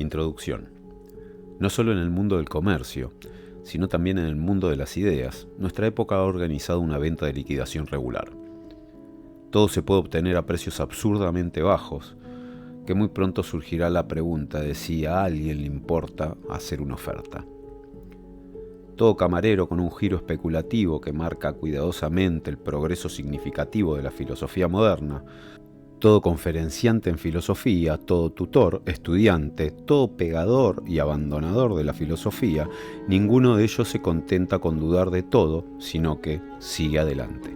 Introducción. No solo en el mundo del comercio, sino también en el mundo de las ideas, nuestra época ha organizado una venta de liquidación regular. Todo se puede obtener a precios absurdamente bajos, que muy pronto surgirá la pregunta de si a alguien le importa hacer una oferta. Todo camarero con un giro especulativo que marca cuidadosamente el progreso significativo de la filosofía moderna, todo conferenciante en filosofía, todo tutor, estudiante, todo pegador y abandonador de la filosofía, ninguno de ellos se contenta con dudar de todo, sino que sigue adelante.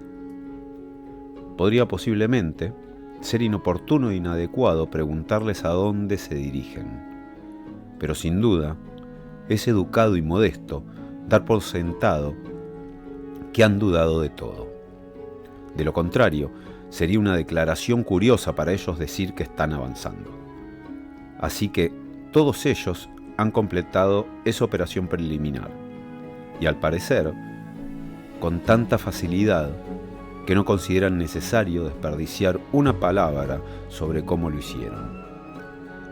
Podría posiblemente ser inoportuno e inadecuado preguntarles a dónde se dirigen, pero sin duda es educado y modesto dar por sentado que han dudado de todo. De lo contrario, sería una declaración curiosa para ellos decir que están avanzando. Así que todos ellos han completado esa operación preliminar, y al parecer, con tanta facilidad que no consideran necesario desperdiciar una palabra sobre cómo lo hicieron.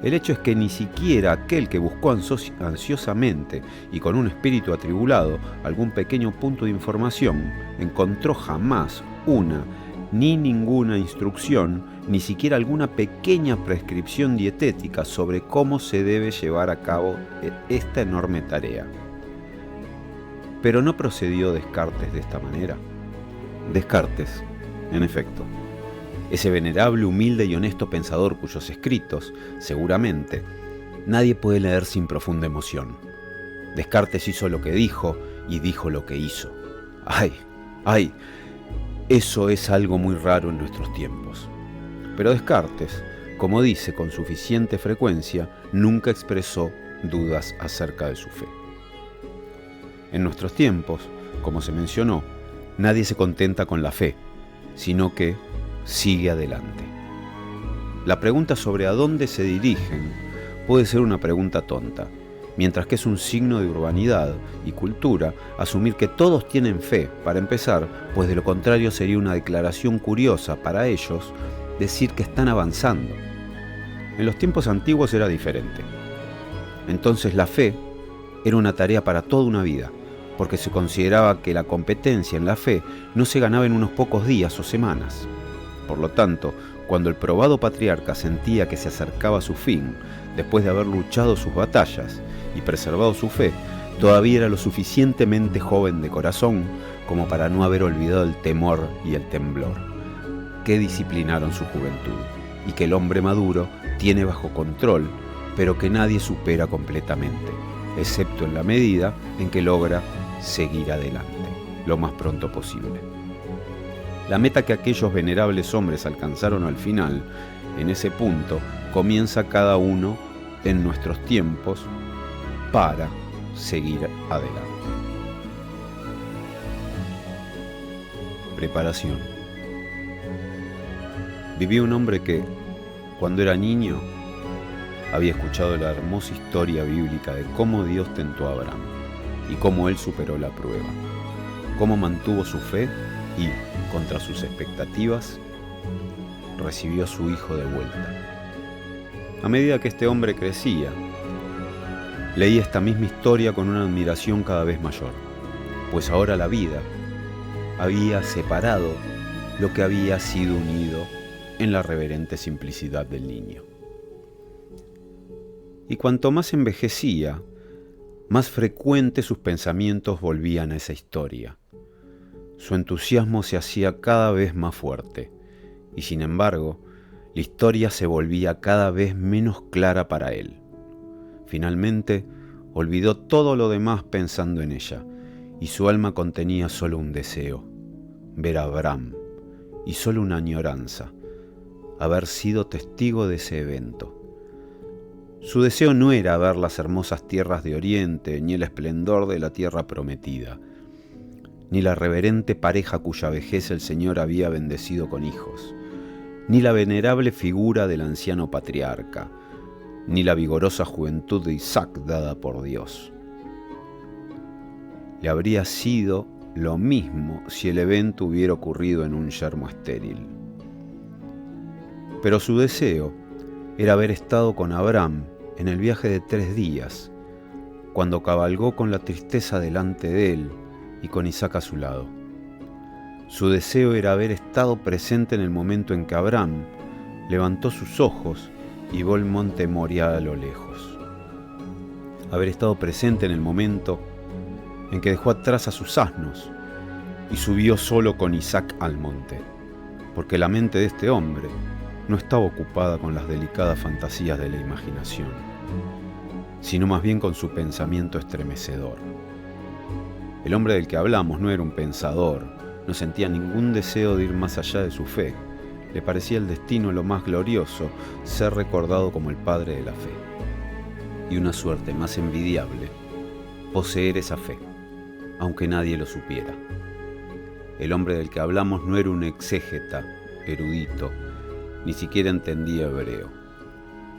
El hecho es que ni siquiera aquel que buscó ansiosamente y con un espíritu atribulado algún pequeño punto de información encontró jamás una ni ninguna instrucción, ni siquiera alguna pequeña prescripción dietética sobre cómo se debe llevar a cabo esta enorme tarea. Pero no procedió Descartes de esta manera. Descartes, en efecto, ese venerable, humilde y honesto pensador cuyos escritos, seguramente, nadie puede leer sin profunda emoción. Descartes hizo lo que dijo y dijo lo que hizo. ¡Ay! ¡Ay! Eso es algo muy raro en nuestros tiempos. Pero Descartes, como dice con suficiente frecuencia, nunca expresó dudas acerca de su fe. En nuestros tiempos, como se mencionó, nadie se contenta con la fe, sino que sigue adelante. La pregunta sobre a dónde se dirigen puede ser una pregunta tonta, mientras que es un signo de urbanidad y cultura asumir que todos tienen fe, para empezar, pues de lo contrario sería una declaración curiosa para ellos decir que están avanzando. En los tiempos antiguos era diferente. Entonces la fe era una tarea para toda una vida, porque se consideraba que la competencia en la fe no se ganaba en unos pocos días o semanas. Por lo tanto, cuando el probado patriarca sentía que se acercaba a su fin, después de haber luchado sus batallas y preservado su fe, todavía era lo suficientemente joven de corazón como para no haber olvidado el temor y el temblor, que disciplinaron su juventud, y que el hombre maduro tiene bajo control, pero que nadie supera completamente, excepto en la medida en que logra seguir adelante, lo más pronto posible. La meta que aquellos venerables hombres alcanzaron al final, en ese punto, comienza cada uno en nuestros tiempos para seguir adelante. Preparación. Vivía un hombre que, cuando era niño, había escuchado la hermosa historia bíblica de cómo Dios tentó a Abraham y cómo él superó la prueba, cómo mantuvo su fe y, contra sus expectativas, recibió a su hijo de vuelta. A medida que este hombre crecía, leí esta misma historia con una admiración cada vez mayor, pues ahora la vida había separado lo que había sido unido en la reverente simplicidad del niño. Y cuanto más envejecía, más frecuentes sus pensamientos volvían a esa historia. Su entusiasmo se hacía cada vez más fuerte, y sin embargo, la historia se volvía cada vez menos clara para él. Finalmente, olvidó todo lo demás pensando en ella, y su alma contenía solo un deseo: ver a Abraham, y solo una añoranza: haber sido testigo de ese evento. Su deseo no era ver las hermosas tierras de Oriente, ni el esplendor de la tierra prometida, ni la reverente pareja cuya vejez el Señor había bendecido con hijos, ni la venerable figura del anciano patriarca, ni la vigorosa juventud de Isaac dada por Dios. Le habría sido lo mismo si el evento hubiera ocurrido en un yermo estéril. Pero su deseo era haber estado con Abraham en el viaje de 3 días, cuando cabalgó con la tristeza delante de él y con Isaac a su lado. Su deseo era haber estado presente en el momento en que Abraham levantó sus ojos y vio el monte Moriah a lo lejos. Haber estado presente en el momento en que dejó atrás a sus asnos y subió solo con Isaac al monte, porque la mente de este hombre no estaba ocupada con las delicadas fantasías de la imaginación, sino más bien con su pensamiento estremecedor. El hombre del que hablamos no era un pensador, no sentía ningún deseo de ir más allá de su fe. Le parecía el destino lo más glorioso ser recordado como el padre de la fe. Y una suerte más envidiable, poseer esa fe, aunque nadie lo supiera. El hombre del que hablamos no era un exégeta, erudito, ni siquiera entendía hebreo.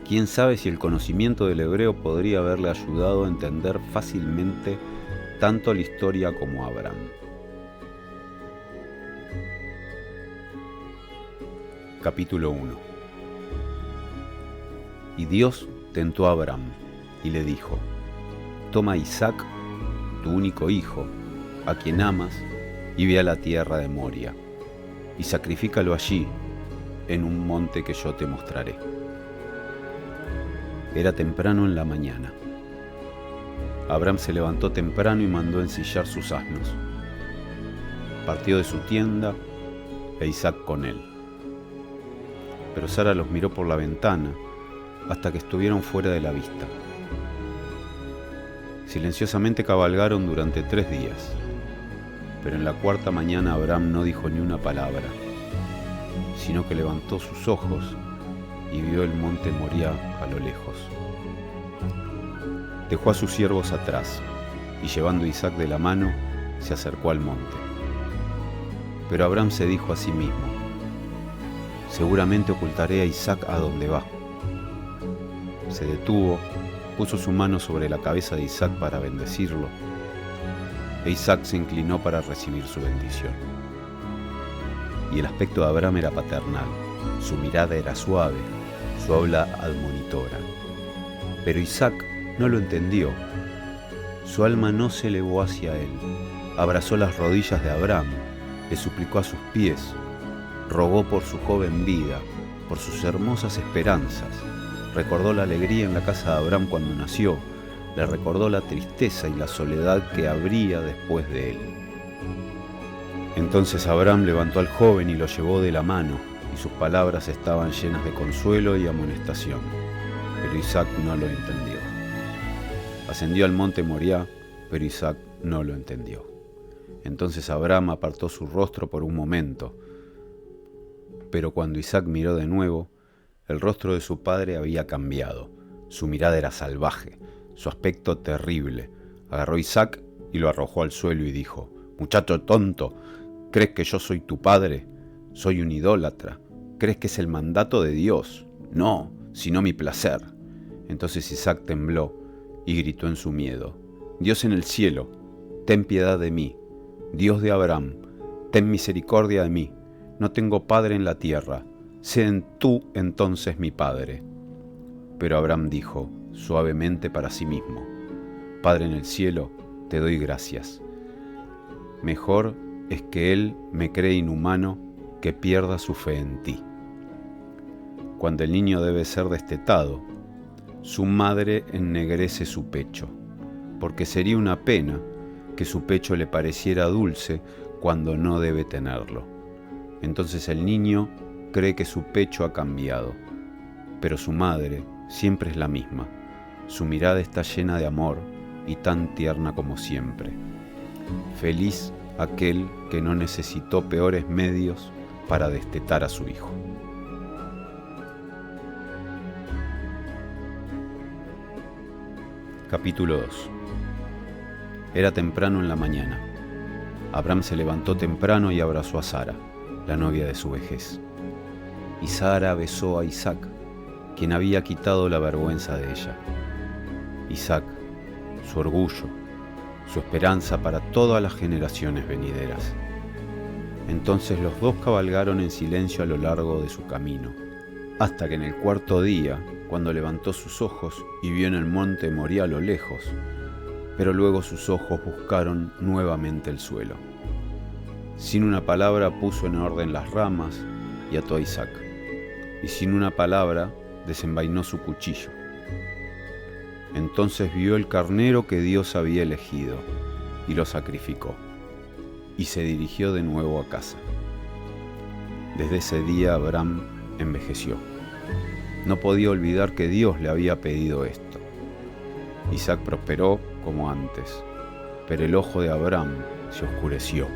¿Quién sabe si el conocimiento del hebreo podría haberle ayudado a entender fácilmente tanto la historia como a Abraham? Capítulo 1. Y Dios tentó a Abraham y le dijo: toma a Isaac, tu único hijo, a quien amas, y ve a la tierra de Moria, y sacrifícalo allí, en un monte que yo te mostraré. Era temprano en la mañana. Abraham se levantó temprano y mandó ensillar sus asnos. Partió de su tienda e Isaac con él. Pero Sara los miró por la ventana hasta que estuvieron fuera de la vista. Silenciosamente cabalgaron durante 3 días, pero en la 4ª mañana Abraham no dijo ni una palabra, sino que levantó sus ojos y vio el monte Moriah a lo lejos. Dejó a sus siervos atrás y, llevando a Isaac de la mano, se acercó al monte. Pero Abraham se dijo a sí mismo: seguramente ocultaré a Isaac a donde va. Se detuvo, puso su mano sobre la cabeza de Isaac para bendecirlo, e Isaac se inclinó para recibir su bendición. Y el aspecto de Abraham era paternal, su mirada era suave, su habla admonitora. Pero Isaac no lo entendió. Su alma no se elevó hacia él. Abrazó las rodillas de Abraham, le suplicó a sus pies, rogó por su joven vida, por sus hermosas esperanzas. Recordó la alegría en la casa de Abraham cuando nació, le recordó la tristeza y la soledad que habría después de él. Entonces Abraham levantó al joven y lo llevó de la mano, y sus palabras estaban llenas de consuelo y amonestación. Pero Isaac no lo entendió. Ascendió al monte Moriah, pero Isaac no lo entendió. Entonces Abraham apartó su rostro por un momento, pero cuando Isaac miró de nuevo, el rostro de su padre había cambiado. Su mirada era salvaje, su aspecto terrible. Agarró a Isaac y lo arrojó al suelo y dijo: muchacho tonto, ¿crees que yo soy tu padre? Soy un idólatra. ¿Crees que es el mandato de Dios? No, sino mi placer. Entonces Isaac tembló y gritó en su miedo: Dios en el cielo, ten piedad de mí. Dios de Abraham, ten misericordia de mí. No tengo padre en la tierra. Sé tú entonces mi padre. Pero Abraham dijo suavemente para sí mismo: Padre en el cielo, te doy gracias. Mejor es que él me cree inhumano que pierda su fe en ti. Cuando el niño debe ser destetado, su madre ennegrece su pecho, porque sería una pena que su pecho le pareciera dulce cuando no debe tenerlo. Entonces el niño cree que su pecho ha cambiado, pero su madre siempre es la misma. Su mirada está llena de amor y tan tierna como siempre. Feliz aquel que no necesitó peores medios para destetar a su hijo. Capítulo 2. Era temprano en la mañana. Abraham se levantó temprano y abrazó a Sara, la novia de su vejez. Y Sara besó a Isaac, quien había quitado la vergüenza de ella. Isaac, su orgullo, su esperanza para todas las generaciones venideras. Entonces los dos cabalgaron en silencio a lo largo de su camino, hasta que en el 4.º día, cuando levantó sus ojos y vio en el monte Moría a lo lejos, pero luego sus ojos buscaron nuevamente el suelo. Sin una palabra puso en orden las ramas y ató a Isaac, y sin una palabra desenvainó su cuchillo. Entonces vio el carnero que Dios había elegido y lo sacrificó, y se dirigió de nuevo a casa. Desde ese día Abraham envejeció. No podía olvidar que Dios le había pedido esto. Isaac prosperó como antes, pero el ojo de Abraham se oscureció.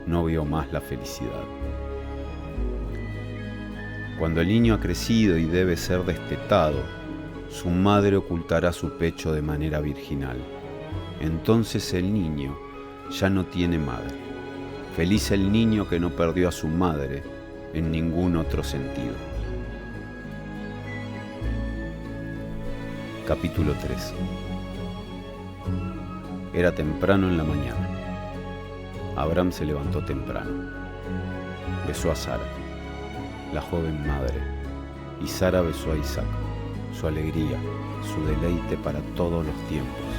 No vio más la felicidad. Cuando el niño ha crecido y debe ser destetado, su madre ocultará su pecho de manera virginal. Entonces el niño ya no tiene madre. Feliz el niño que no perdió a su madre en ningún otro sentido. Capítulo 3. Era temprano en la mañana. Abraham se levantó temprano. Besó a Sara, la joven madre, y Sara besó a Isaac, su alegría, su deleite para todos los tiempos.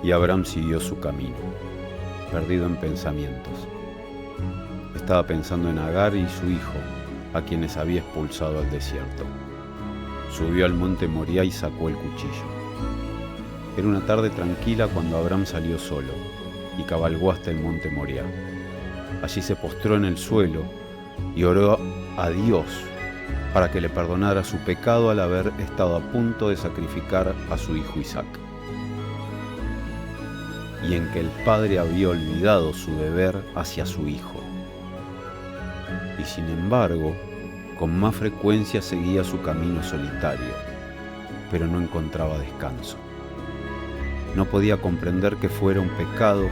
Y Abraham siguió su camino, perdido en pensamientos. Estaba pensando en Agar y su hijo, a quienes había expulsado al desierto. Subió al monte Moría y sacó el cuchillo. Era una tarde tranquila cuando Abraham salió solo y cabalgó hasta el monte Moría. Allí se postró en el suelo y oró a Dios para que le perdonara su pecado al haber estado a punto de sacrificar a su hijo Isaac, y en que el padre había olvidado su deber hacia su hijo. Y sin embargo, con más frecuencia seguía su camino solitario, pero no encontraba descanso. No podía comprender que fuera un pecado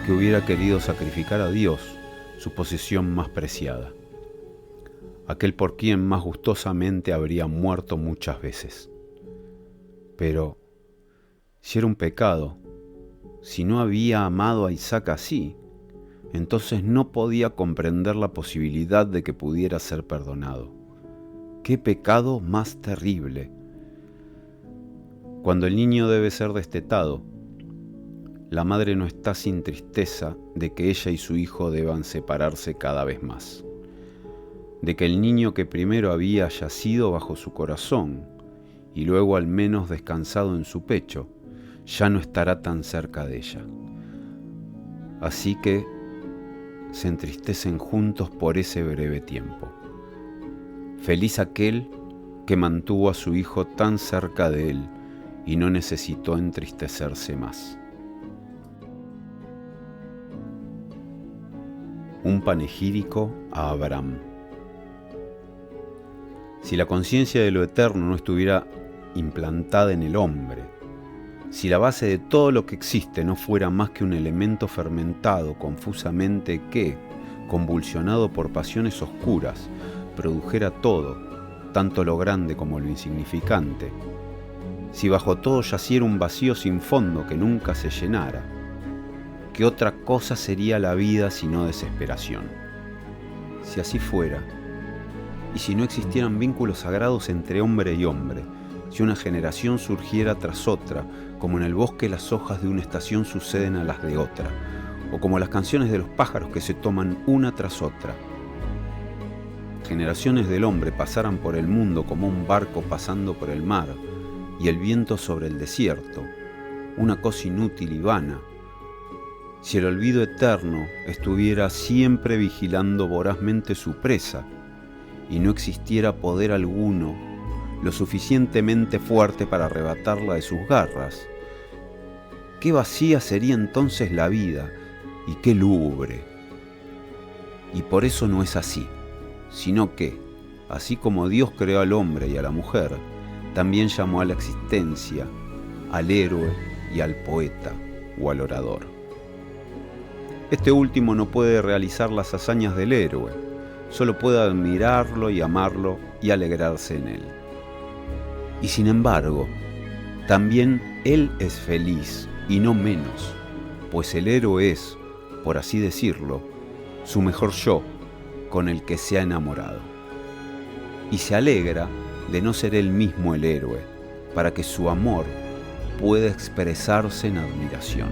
que hubiera querido sacrificar a Dios, su posesión más preciada, aquel por quien más gustosamente habría muerto muchas veces. Pero, si era un pecado, si no había amado a Isaac así, entonces no podía comprender la posibilidad de que pudiera ser perdonado. ¡Qué pecado más terrible! Cuando el niño debe ser destetado, la madre no está sin tristeza de que ella y su hijo deban separarse cada vez más, de que el niño que primero había yacido bajo su corazón y luego al menos descansado en su pecho, ya no estará tan cerca de ella. Así que se entristecen juntos por ese breve tiempo. Feliz aquel que mantuvo a su hijo tan cerca de él y no necesitó entristecerse más. Un panegírico a Abraham. Si la conciencia de lo eterno no estuviera implantada en el hombre, si la base de todo lo que existe no fuera más que un elemento fermentado confusamente que, convulsionado por pasiones oscuras, produjera todo, tanto lo grande como lo insignificante, si bajo todo yaciera un vacío sin fondo que nunca se llenara, ¿qué otra cosa sería la vida sino desesperación? Si así fuera, y si no existieran vínculos sagrados entre hombre y hombre, si una generación surgiera tras otra, como en el bosque las hojas de una estación suceden a las de otra, o como las canciones de los pájaros que se toman una tras otra, generaciones del hombre pasaran por el mundo como un barco pasando por el mar, y el viento sobre el desierto, una cosa inútil y vana, si el olvido eterno estuviera siempre vigilando vorazmente su presa, y no existiera poder alguno lo suficientemente fuerte para arrebatarla de sus garras, qué vacía sería entonces la vida y qué lúgubre. Y por eso no es así, sino que, así como Dios creó al hombre y a la mujer, también llamó a la existencia al héroe y al poeta o al orador. Este último no puede realizar las hazañas del héroe, solo puede admirarlo y amarlo y alegrarse en él. Y sin embargo, también él es feliz y no menos, pues el héroe es, por así decirlo, su mejor yo con el que se ha enamorado. y se alegra de no ser él mismo el héroe, para que su amor pueda expresarse en admiración.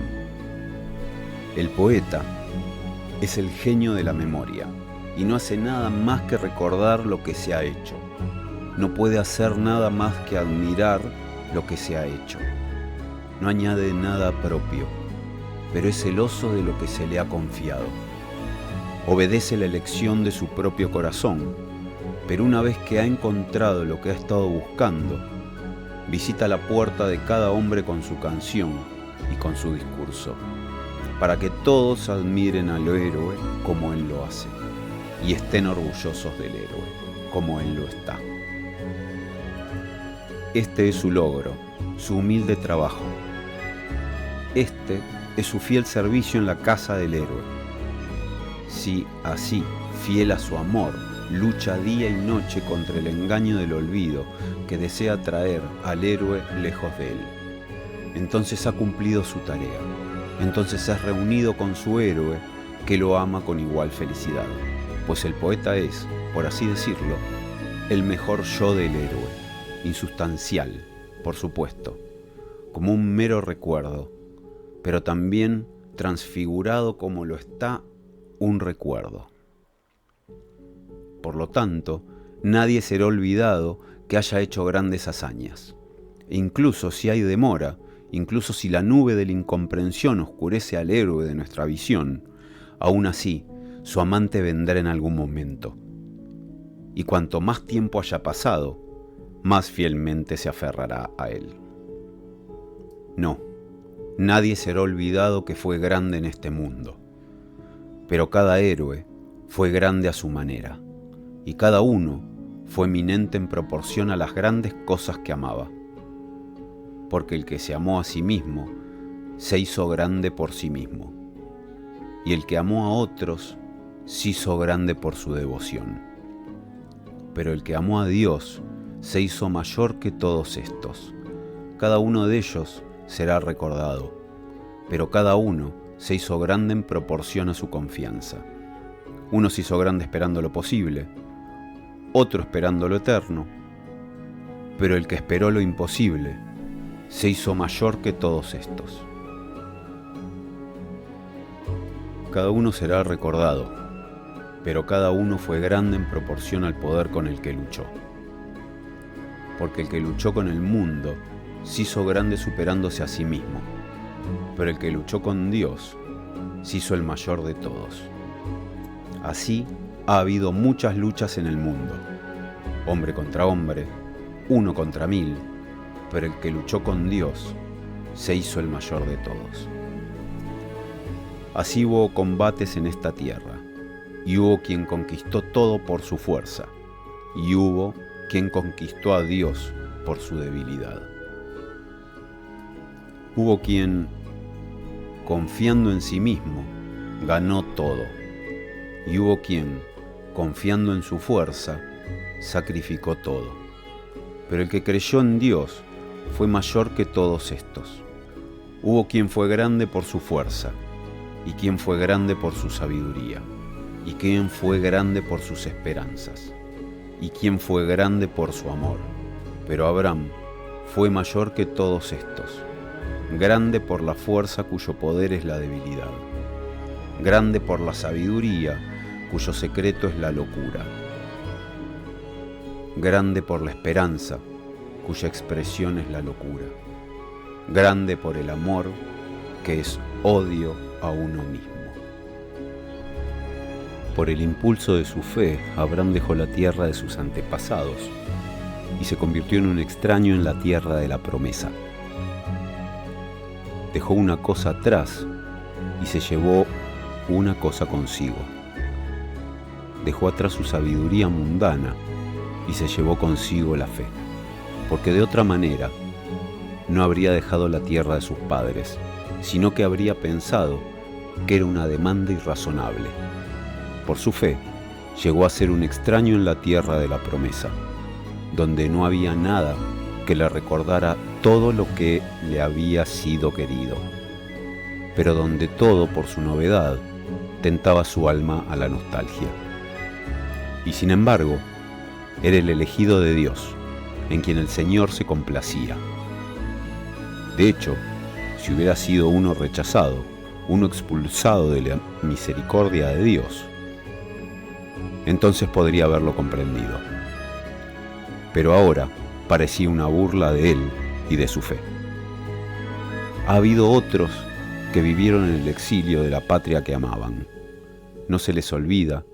El poeta es el genio de la memoria y no hace nada más que recordar lo que se ha hecho. No puede hacer nada más que admirar lo que se ha hecho. No añade nada propio, pero es celoso de lo que se le ha confiado. Obedece la elección de su propio corazón, pero una vez que ha encontrado lo que ha estado buscando, visita la puerta de cada hombre con su canción y con su discurso, para que todos admiren al héroe como él lo hace, y estén orgullosos del héroe como él lo está. Este es su logro, su humilde trabajo. Este es su fiel servicio en la casa del héroe. Si así, fiel a su amor, lucha día y noche contra el engaño del olvido que desea traer al héroe lejos de él, entonces ha cumplido su tarea. Entonces es reunido con su héroe que lo ama con igual felicidad, pues el poeta es, por así decirlo, el mejor yo del héroe, insustancial, por supuesto, como un mero recuerdo, pero también transfigurado como lo está un recuerdo. Por lo tanto, nadie será olvidado que haya hecho grandes hazañas. E incluso si hay demora, incluso si la nube de la incomprensión oscurece al héroe de nuestra visión, aún así, su amante vendrá en algún momento. Y cuanto más tiempo haya pasado, más fielmente se aferrará a él. No, nadie será olvidado que fue grande en este mundo, pero cada héroe fue grande a su manera, y cada uno fue eminente en proporción a las grandes cosas que amaba. Porque el que se amó a sí mismo, se hizo grande por sí mismo, y el que amó a otros, se hizo grande por su devoción. Pero el que amó a Dios, se hizo mayor que todos estos. Cada uno de ellos será recordado, pero cada uno se hizo grande en proporción a su confianza. Uno se hizo grande esperando lo posible, otro esperando lo eterno, pero el que esperó lo imposible se hizo mayor que todos estos. Cada uno será recordado, pero cada uno fue grande en proporción al poder con el que luchó. Porque el que luchó con el mundo se hizo grande superándose a sí mismo, pero el que luchó con Dios se hizo el mayor de todos. Así ha habido muchas luchas en el mundo, hombre contra hombre, 1 contra 1000, pero el que luchó con Dios se hizo el mayor de todos. Así hubo combates en esta tierra, y hubo quien conquistó todo por su fuerza, y hubo quien conquistó a Dios por su debilidad. Hubo quien, confiando en sí mismo, ganó todo, y hubo quien, confiando en su fuerza, sacrificó todo. Pero el que creyó en Dios fue mayor que todos estos. Hubo quien fue grande por su fuerza, y quien fue grande por su sabiduría, y quien fue grande por sus esperanzas, y quien fue grande por su amor. Pero Abraham fue mayor que todos estos, grande por la fuerza cuyo poder es la debilidad, grande por la sabiduría cuyo secreto es la locura, grande por la esperanza cuya expresión es la locura, grande por el amor que es odio a uno mismo. Por el impulso de su fe, Abraham dejó la tierra de sus antepasados y se convirtió en un extraño en la tierra de la promesa. Dejó una cosa atrás y se llevó una cosa consigo. Dejó atrás su sabiduría mundana y se llevó consigo la fe, porque de otra manera no habría dejado la tierra de sus padres, sino que habría pensado que era una demanda irrazonable. Por su fe, llegó a ser un extraño en la tierra de la promesa, donde no había nada que le recordara todo lo que le había sido querido, pero donde todo, por su novedad, tentaba su alma a la nostalgia. Y sin embargo, Era el elegido de Dios, en quien el Señor se complacía. De hecho, si hubiera sido uno rechazado, uno expulsado de la misericordia de Dios, entonces podría haberlo comprendido. Pero ahora parecía una burla de él y de su fe. Ha habido otros que vivieron en el exilio de la patria que amaban. No se les olvida,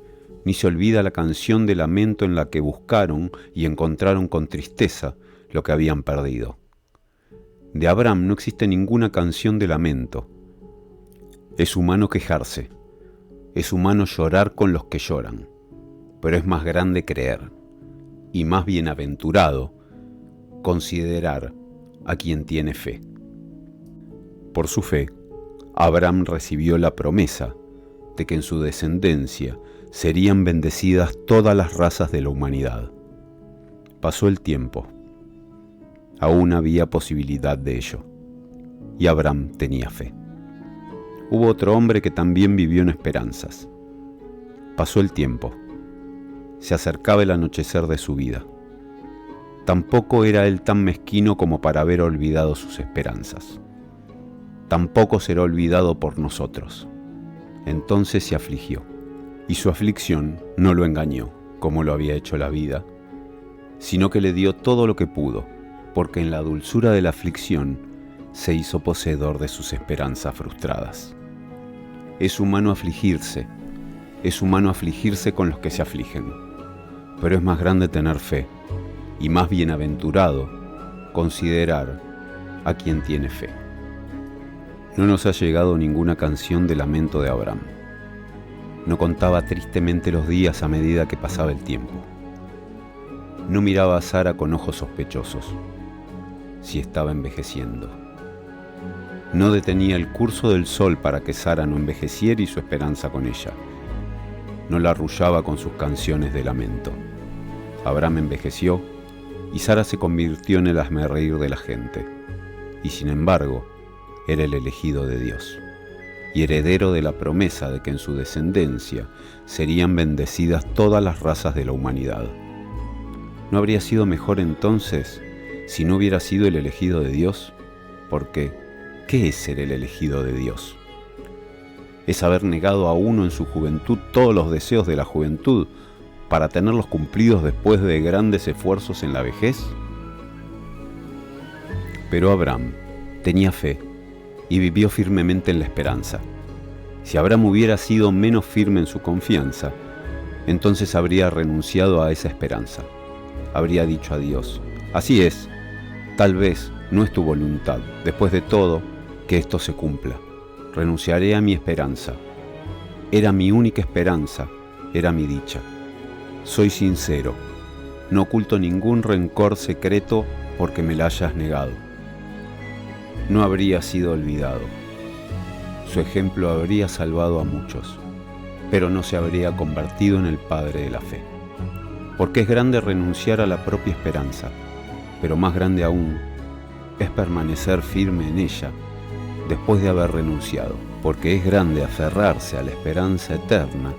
ni se olvida la canción de lamento en la que buscaron y encontraron con tristeza lo que habían perdido. De Abraham no existe ninguna canción de lamento. Es humano quejarse, es humano llorar con los que lloran, pero es más grande creer y más bienaventurado considerar a quien tiene fe. Por su fe, Abraham recibió la promesa de que en su descendencia serían bendecidas todas las razas de la humanidad. Pasó el tiempo. Aún había posibilidad de ello, y Abraham tenía fe. Hubo otro hombre que también vivió en esperanzas. Pasó el tiempo. Se acercaba el anochecer de su vida. Tampoco era él tan mezquino como para haber olvidado sus esperanzas. Tampoco será olvidado por nosotros. Entonces se afligió, y su aflicción no lo engañó, como lo había hecho la vida, sino que le dio todo lo que pudo, porque en la dulzura de la aflicción se hizo poseedor de sus esperanzas frustradas. Es humano afligirse con los que se afligen, pero es más grande tener fe, y más bienaventurado considerar a quien tiene fe. No nos ha llegado ninguna canción de lamento de Abraham. No contaba tristemente los días a medida que pasaba el tiempo. No miraba a Sara con ojos sospechosos, si estaba envejeciendo. No detenía el curso del sol para que Sara no envejeciera y su esperanza con ella. No la arrullaba con sus canciones de lamento. Abraham envejeció y Sara se convirtió en el hazmerreír de la gente. Y sin embargo, era el elegido de Dios y heredero de la promesa de que en su descendencia serían bendecidas todas las razas de la humanidad. ¿No habría sido mejor entonces si no hubiera sido el elegido de Dios? Porque, ¿qué es ser el elegido de Dios? ¿Es haber negado a uno en su juventud todos los deseos de la juventud para tenerlos cumplidos después de grandes esfuerzos en la vejez? Pero Abraham tenía fe y vivió firmemente en la esperanza. Si Abraham hubiera sido menos firme en su confianza, entonces habría renunciado a esa esperanza. Habría dicho a Dios: así es, tal vez no es tu voluntad, después de todo, que esto se cumpla. Renunciaré a mi esperanza. Era mi única esperanza, era mi dicha. Soy sincero, no oculto ningún rencor secreto porque me la hayas negado. No habría sido olvidado. Su ejemplo habría salvado a muchos, pero no se habría convertido en el padre de la fe. Porque es grande renunciar a la propia esperanza, pero más grande aún es permanecer firme en ella después de haber renunciado. Porque es grande aferrarse a la esperanza eterna,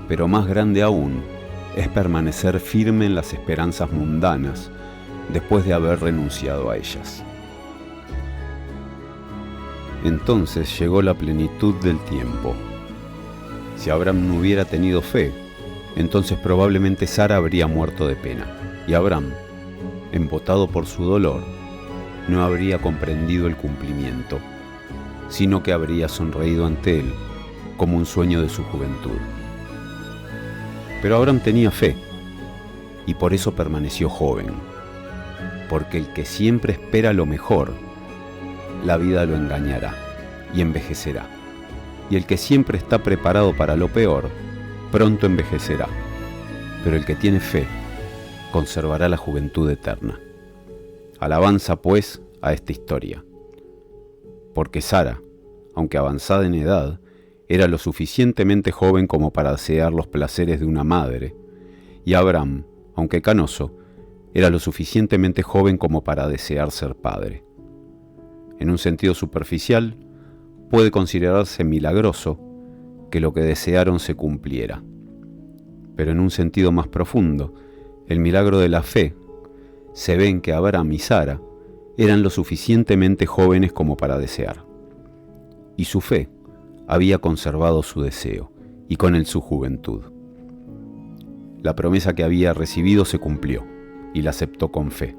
pero más grande aún es permanecer firme en las esperanzas mundanas después de haber renunciado a ellas. Entonces llegó la plenitud del tiempo. Si Abraham no hubiera tenido fe, entonces probablemente Sara habría muerto de pena, y Abraham, embotado por su dolor, no habría comprendido el cumplimiento, sino que habría sonreído ante él como un sueño de su juventud. Pero Abraham tenía fe, y por eso permaneció joven, porque el que siempre espera lo mejor, la vida lo engañará y envejecerá, y el que siempre está preparado para lo peor, pronto envejecerá, pero el que tiene fe conservará la juventud eterna. Alabanza, pues, a esta historia, porque Sara, aunque avanzada en edad, era lo suficientemente joven como para desear los placeres de una madre, y Abraham, aunque canoso, era lo suficientemente joven como para desear ser padre. En un sentido superficial, puede considerarse milagroso que lo que desearon se cumpliera. Pero en un sentido más profundo, El milagro de la fe se ve en que Abraham y Sara eran lo suficientemente jóvenes como para desear. Y su fe había conservado su deseo, y con él su juventud. La promesa que había recibido se cumplió, y la aceptó con fe,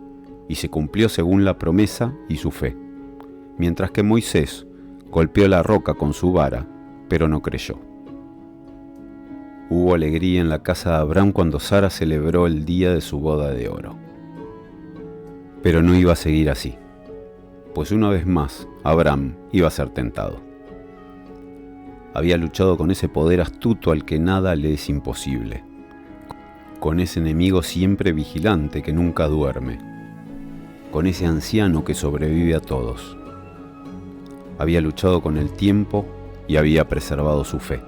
y se cumplió según la promesa y su fe. Mientras que Moisés golpeó la roca con su vara, pero no creyó. Hubo alegría en la casa de Abraham cuando Sara celebró el día de su boda de oro. Pero no iba a seguir así, pues una vez más Abraham iba a ser tentado. Había luchado con ese poder astuto al que nada le es imposible, con ese enemigo siempre vigilante que nunca duerme, con ese anciano que sobrevive a todos. Había luchado con el tiempo y había preservado su fe.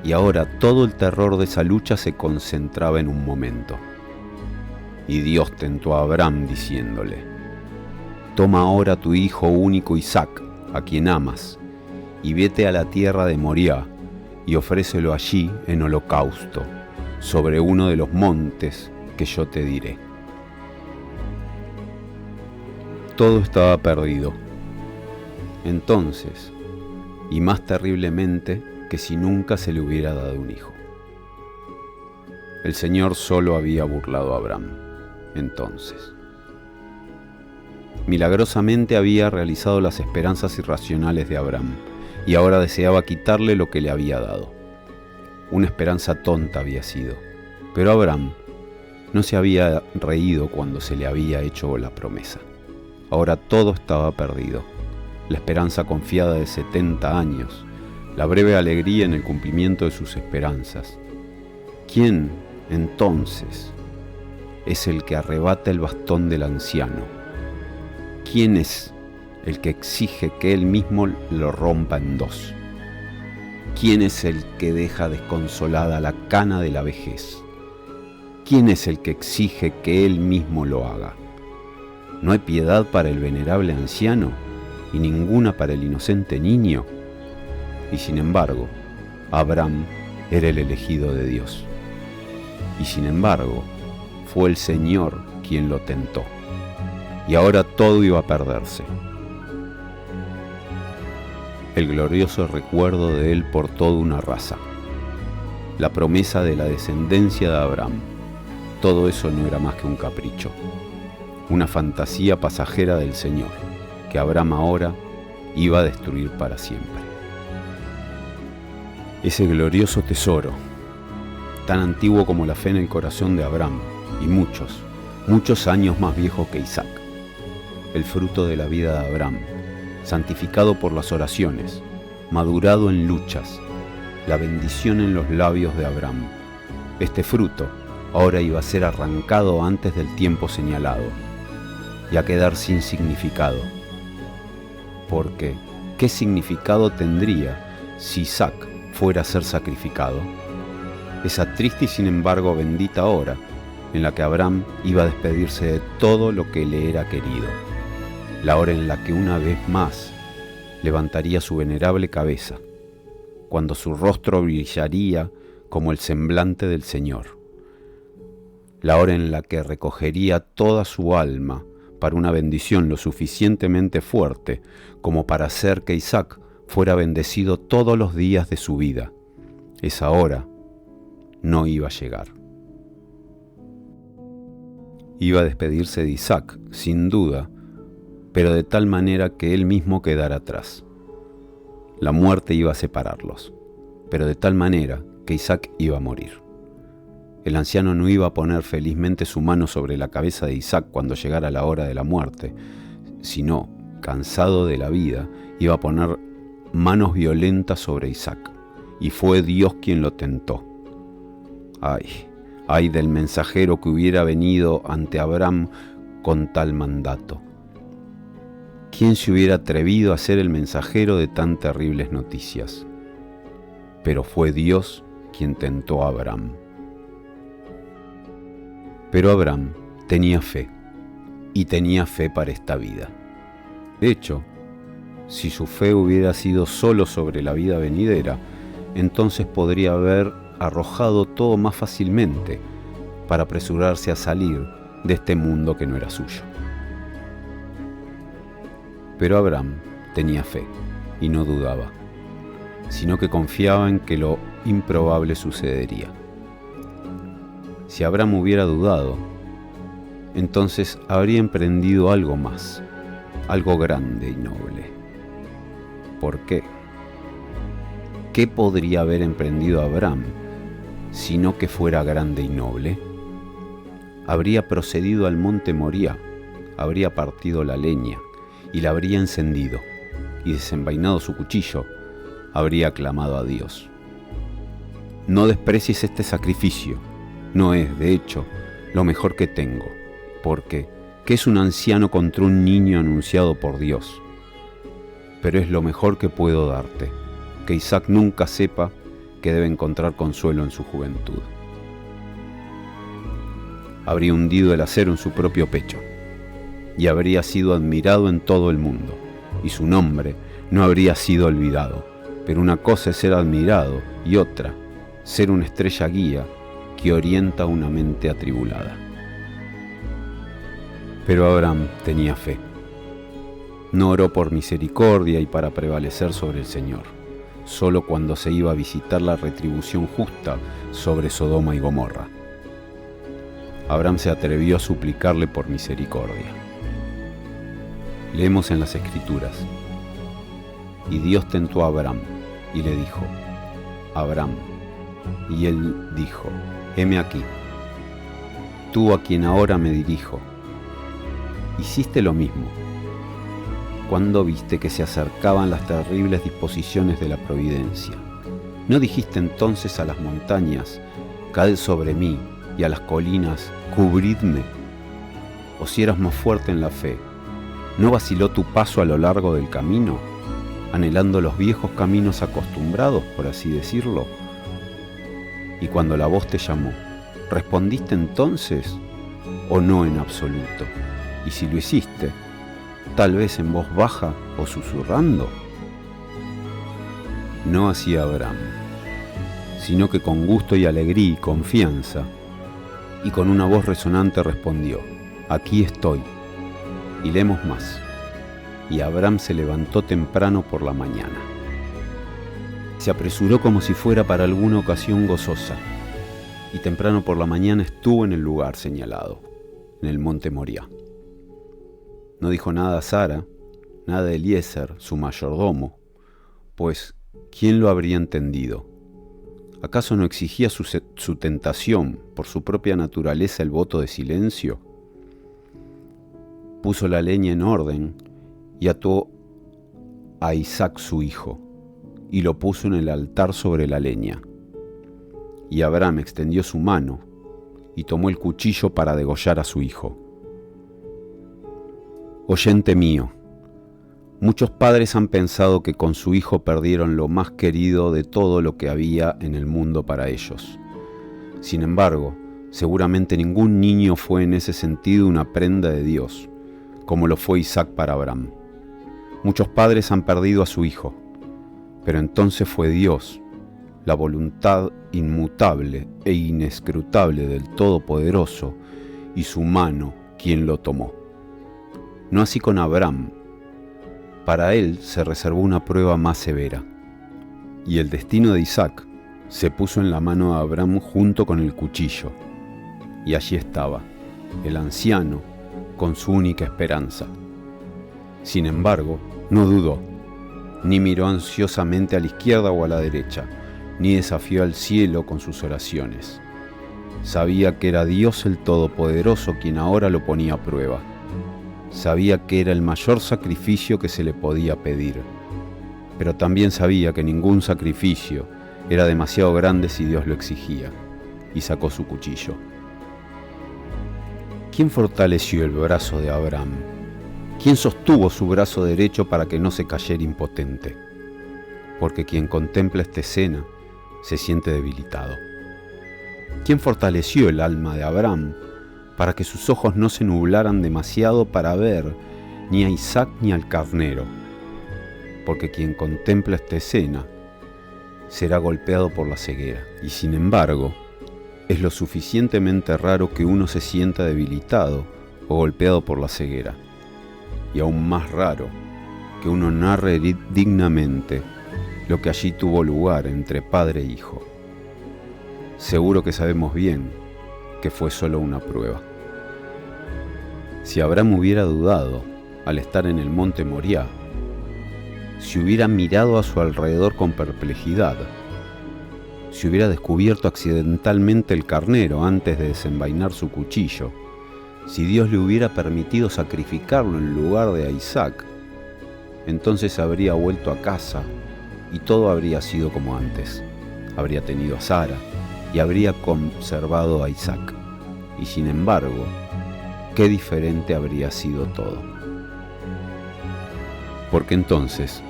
Y ahora todo el terror de esa lucha se concentraba en un momento. Y Dios tentó a Abraham diciéndole: «Toma ahora a tu hijo único Isaac, a quien amas, y vete a la tierra de Moriah, y ofrécelo allí en holocausto, sobre uno de los montes que yo te diré». Todo estaba perdido. Entonces, y más terriblemente que si nunca se le hubiera dado un hijo. El Señor solo había burlado a Abraham. Entonces, milagrosamente había realizado las esperanzas irracionales de Abraham, y ahora deseaba quitarle lo que le había dado. Una esperanza tonta había sido, pero Abraham no se había reído cuando se le había hecho la promesa. Ahora todo estaba perdido. La esperanza confiada de 70 años, la breve alegría en el cumplimiento de sus esperanzas. ¿Quién, entonces, es el que arrebata el bastón del anciano? ¿Quién es el que exige que él mismo lo rompa en dos? ¿Quién es el que deja desconsolada la cana de la vejez? ¿Quién es el que exige que él mismo lo haga? ¿No hay piedad para el venerable anciano y ninguna para el inocente niño? Y sin embargo, Abraham era el elegido de Dios. Y sin embargo, fue el Señor quien lo tentó. Y ahora todo iba a perderse. El glorioso recuerdo de él por toda una raza. La promesa de la descendencia de Abraham. Todo eso no era más que un capricho. Una fantasía pasajera del Señor, que Abraham ahora iba a destruir para siempre. Ese glorioso tesoro, tan antiguo como la fe en el corazón de Abraham, y muchos años más viejo que Isaac. El fruto de la vida de Abraham, santificado por las oraciones, madurado en luchas, la bendición en los labios de Abraham. Este fruto ahora iba a ser arrancado antes del tiempo señalado, y a quedar sin significado. Porque, ¿qué significado tendría si Isaac fuera a ser sacrificado? Esa triste y sin embargo bendita hora en la que Abraham iba a despedirse de todo lo que le era querido, la hora en la que una vez más levantaría su venerable cabeza, cuando su rostro brillaría como el semblante del Señor, la hora en la que recogería toda su alma para una bendición lo suficientemente fuerte como para hacer que Isaac fuera bendecido todos los días de su vida. Esa hora no iba a llegar. Iba a despedirse de Isaac, sin duda, pero de tal manera que él mismo quedara atrás. La muerte iba a separarlos, pero de tal manera que Isaac iba a morir. El anciano no iba a poner felizmente su mano sobre la cabeza de Isaac cuando llegara la hora de la muerte, sino, cansado de la vida, iba a poner manos violentas sobre Isaac, y fue Dios quien lo tentó. Ay del mensajero que hubiera venido ante Abraham con tal mandato. ¿Quién se hubiera atrevido a ser el mensajero de tan terribles noticias? Pero fue Dios quien tentó a Abraham. Pero Abraham tenía fe, y tenía fe para esta vida. De hecho, si su fe hubiera sido solo sobre la vida venidera, entonces podría haber arrojado todo más fácilmente, para apresurarse a salir de este mundo que no era suyo. Pero Abraham tenía fe y no dudaba, sino que confiaba en que lo improbable sucedería. Si Abraham hubiera dudado, entonces habría emprendido algo más, algo grande y noble. ¿Por qué? ¿Qué podría haber emprendido Abraham sino que fuera grande y noble? Habría procedido al monte Moría, habría partido la leña y la habría encendido, y desenvainado su cuchillo, habría clamado a Dios: no desprecies este sacrificio, no es, de hecho, lo mejor que tengo, porque ¿qué es un anciano contra un niño anunciado por Dios? Pero es lo mejor que puedo darte, que Isaac nunca sepa que debe encontrar consuelo en su juventud. Habría hundido el acero en su propio pecho, y habría sido admirado en todo el mundo, y su nombre no habría sido olvidado. Pero una cosa es ser admirado, y otra, ser una estrella guía que orienta una mente atribulada. Pero Abraham tenía fe. No oró por misericordia y para prevalecer sobre el Señor, solo cuando se iba a visitar la retribución justa sobre Sodoma y Gomorra. Abraham se atrevió a suplicarle por misericordia. Leemos en las Escrituras: y Dios tentó a Abraham y le dijo: Abraham. Y él dijo: heme aquí, tú a quien ahora me dirijo. Hiciste lo mismo cuando viste que se acercaban las terribles disposiciones de la providencia. ¿No dijiste entonces a las montañas: caed sobre mí, y a las colinas: cubridme? O si eras más fuerte en la fe, ¿no vaciló tu paso a lo largo del camino, anhelando los viejos caminos acostumbrados, por así decirlo? Y cuando la voz te llamó, ¿respondiste entonces o no en absoluto? Y si lo hiciste, tal vez en voz baja o susurrando. No hacía Abraham, sino que con gusto y alegría y confianza, y con una voz resonante respondió: aquí estoy. Y leemos más: y Abraham se levantó temprano por la mañana. Se apresuró como si fuera para alguna ocasión gozosa, y temprano por la mañana estuvo en el lugar señalado, en el monte Moría. No dijo nada a Sara, nada a Eliezer, su mayordomo, pues ¿quién lo habría entendido? ¿Acaso no exigía su tentación, por su propia naturaleza, el voto de silencio? Puso la leña en orden y ató a Isaac su hijo, y lo puso en el altar sobre la leña. Y Abraham extendió su mano y tomó el cuchillo para degollar a su hijo. Oyente mío, muchos padres han pensado que con su hijo perdieron lo más querido de todo lo que había en el mundo para ellos. Sin embargo, seguramente ningún niño fue en ese sentido una prenda de Dios, como lo fue Isaac para Abraham. Muchos padres han perdido a su hijo, pero entonces fue Dios, la voluntad inmutable e inescrutable del Todopoderoso, y su mano quien lo tomó. No así con Abraham. Para él se reservó una prueba más severa, y el destino de Isaac se puso en la mano de Abraham junto con el cuchillo, y allí estaba, el anciano, con su única esperanza. Sin embargo, no dudó, ni miró ansiosamente a la izquierda o a la derecha, ni desafió al cielo con sus oraciones. Sabía que era Dios el Todopoderoso quien ahora lo ponía a prueba. Sabía que era el mayor sacrificio que se le podía pedir, pero también sabía que ningún sacrificio era demasiado grande si Dios lo exigía, y sacó su cuchillo. ¿Quién fortaleció el brazo de Abraham? ¿Quién sostuvo su brazo derecho para que no se cayera impotente? Porque quien contempla esta escena se siente debilitado. ¿Quién fortaleció el alma de Abraham para que sus ojos no se nublaran demasiado para ver ni a Isaac ni al carnero? Porque quien contempla esta escena será golpeado por la ceguera. Y sin embargo, es lo suficientemente raro que uno se sienta debilitado o golpeado por la ceguera, y aún más raro que uno narre dignamente lo que allí tuvo lugar entre padre e hijo. Seguro que sabemos bien que fue solo una prueba. Si Abraham hubiera dudado al estar en el monte Moriah, si hubiera mirado a su alrededor con perplejidad, si hubiera descubierto accidentalmente el carnero antes de desenvainar su cuchillo, si Dios le hubiera permitido sacrificarlo en lugar de a Isaac, entonces habría vuelto a casa y todo habría sido como antes. Habría tenido a Sara y habría conservado a Isaac. Y sin embargo, qué diferente habría sido todo. Porque entonces,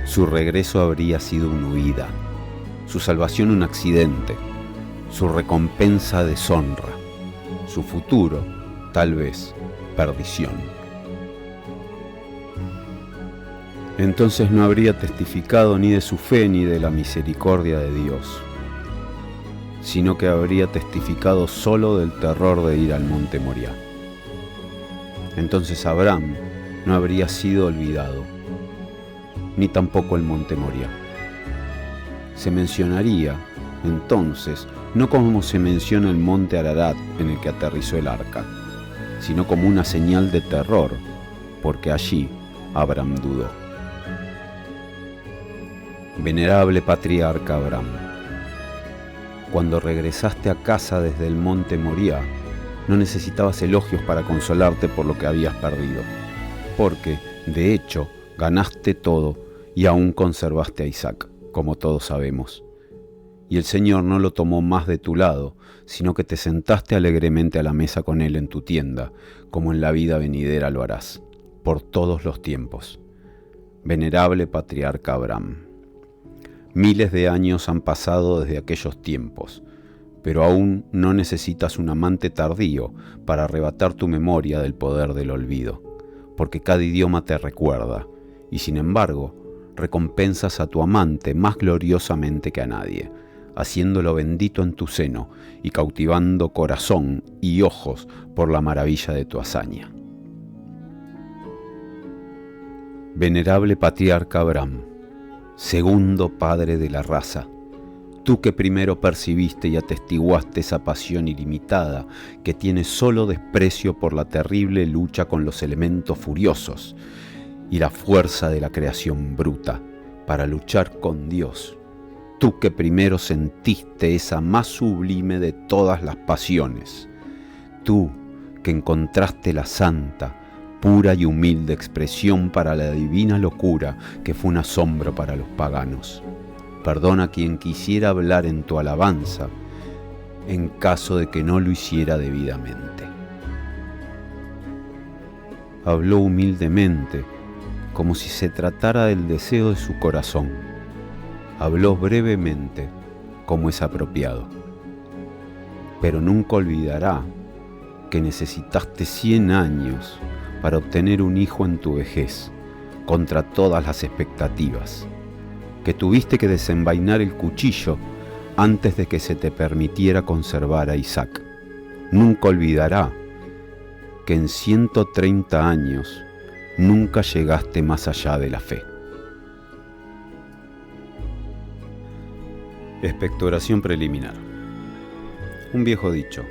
su regreso habría sido una huida, su salvación un accidente, su recompensa deshonra, su futuro, tal vez, perdición. Entonces no habría testificado ni de su fe ni de la misericordia de Dios, sino que habría testificado solo del terror de ir al monte Moriah. Entonces Abraham no habría sido olvidado, ni tampoco el monte Moriah. Se mencionaría, entonces, no como se menciona el monte Ararat en el que aterrizó el arca, sino como una señal de terror, porque allí Abraham dudó. Venerable patriarca Abraham, cuando regresaste a casa desde el monte Moriah, no necesitabas elogios para consolarte por lo que habías perdido, porque, de hecho, ganaste todo y aún conservaste a Isaac, como todos sabemos. Y el Señor no lo tomó más de tu lado, sino que te sentaste alegremente a la mesa con Él en tu tienda, como en la vida venidera lo harás, por todos los tiempos. Venerable patriarca Abraham, miles de años han pasado desde aquellos tiempos, pero aún no necesitas un amante tardío para arrebatar tu memoria del poder del olvido, porque cada idioma te recuerda, y sin embargo, recompensas a tu amante más gloriosamente que a nadie, haciéndolo bendito en tu seno y cautivando corazón y ojos por la maravilla de tu hazaña. Venerable patriarca Abraham, segundo padre de la raza, tú que primero percibiste y atestiguaste esa pasión ilimitada que tiene solo desprecio por la terrible lucha con los elementos furiosos y la fuerza de la creación bruta para luchar con Dios, tú que primero sentiste esa más sublime de todas las pasiones, tú que encontraste la santa, pura y humilde expresión para la divina locura que fue un asombro para los paganos. Perdona a quien quisiera hablar en tu alabanza, en caso de que no lo hiciera debidamente. Habló humildemente, como si se tratara del deseo de su corazón. Habló brevemente, como es apropiado. Pero nunca olvidará que necesitaste 100 años para obtener un hijo en tu vejez, contra todas las expectativas, que tuviste que desenvainar el cuchillo antes de que se te permitiera conservar a Isaac. Nunca olvidará que en 130 años nunca llegaste más allá de la fe. Expectoración preliminar. Un viejo dicho,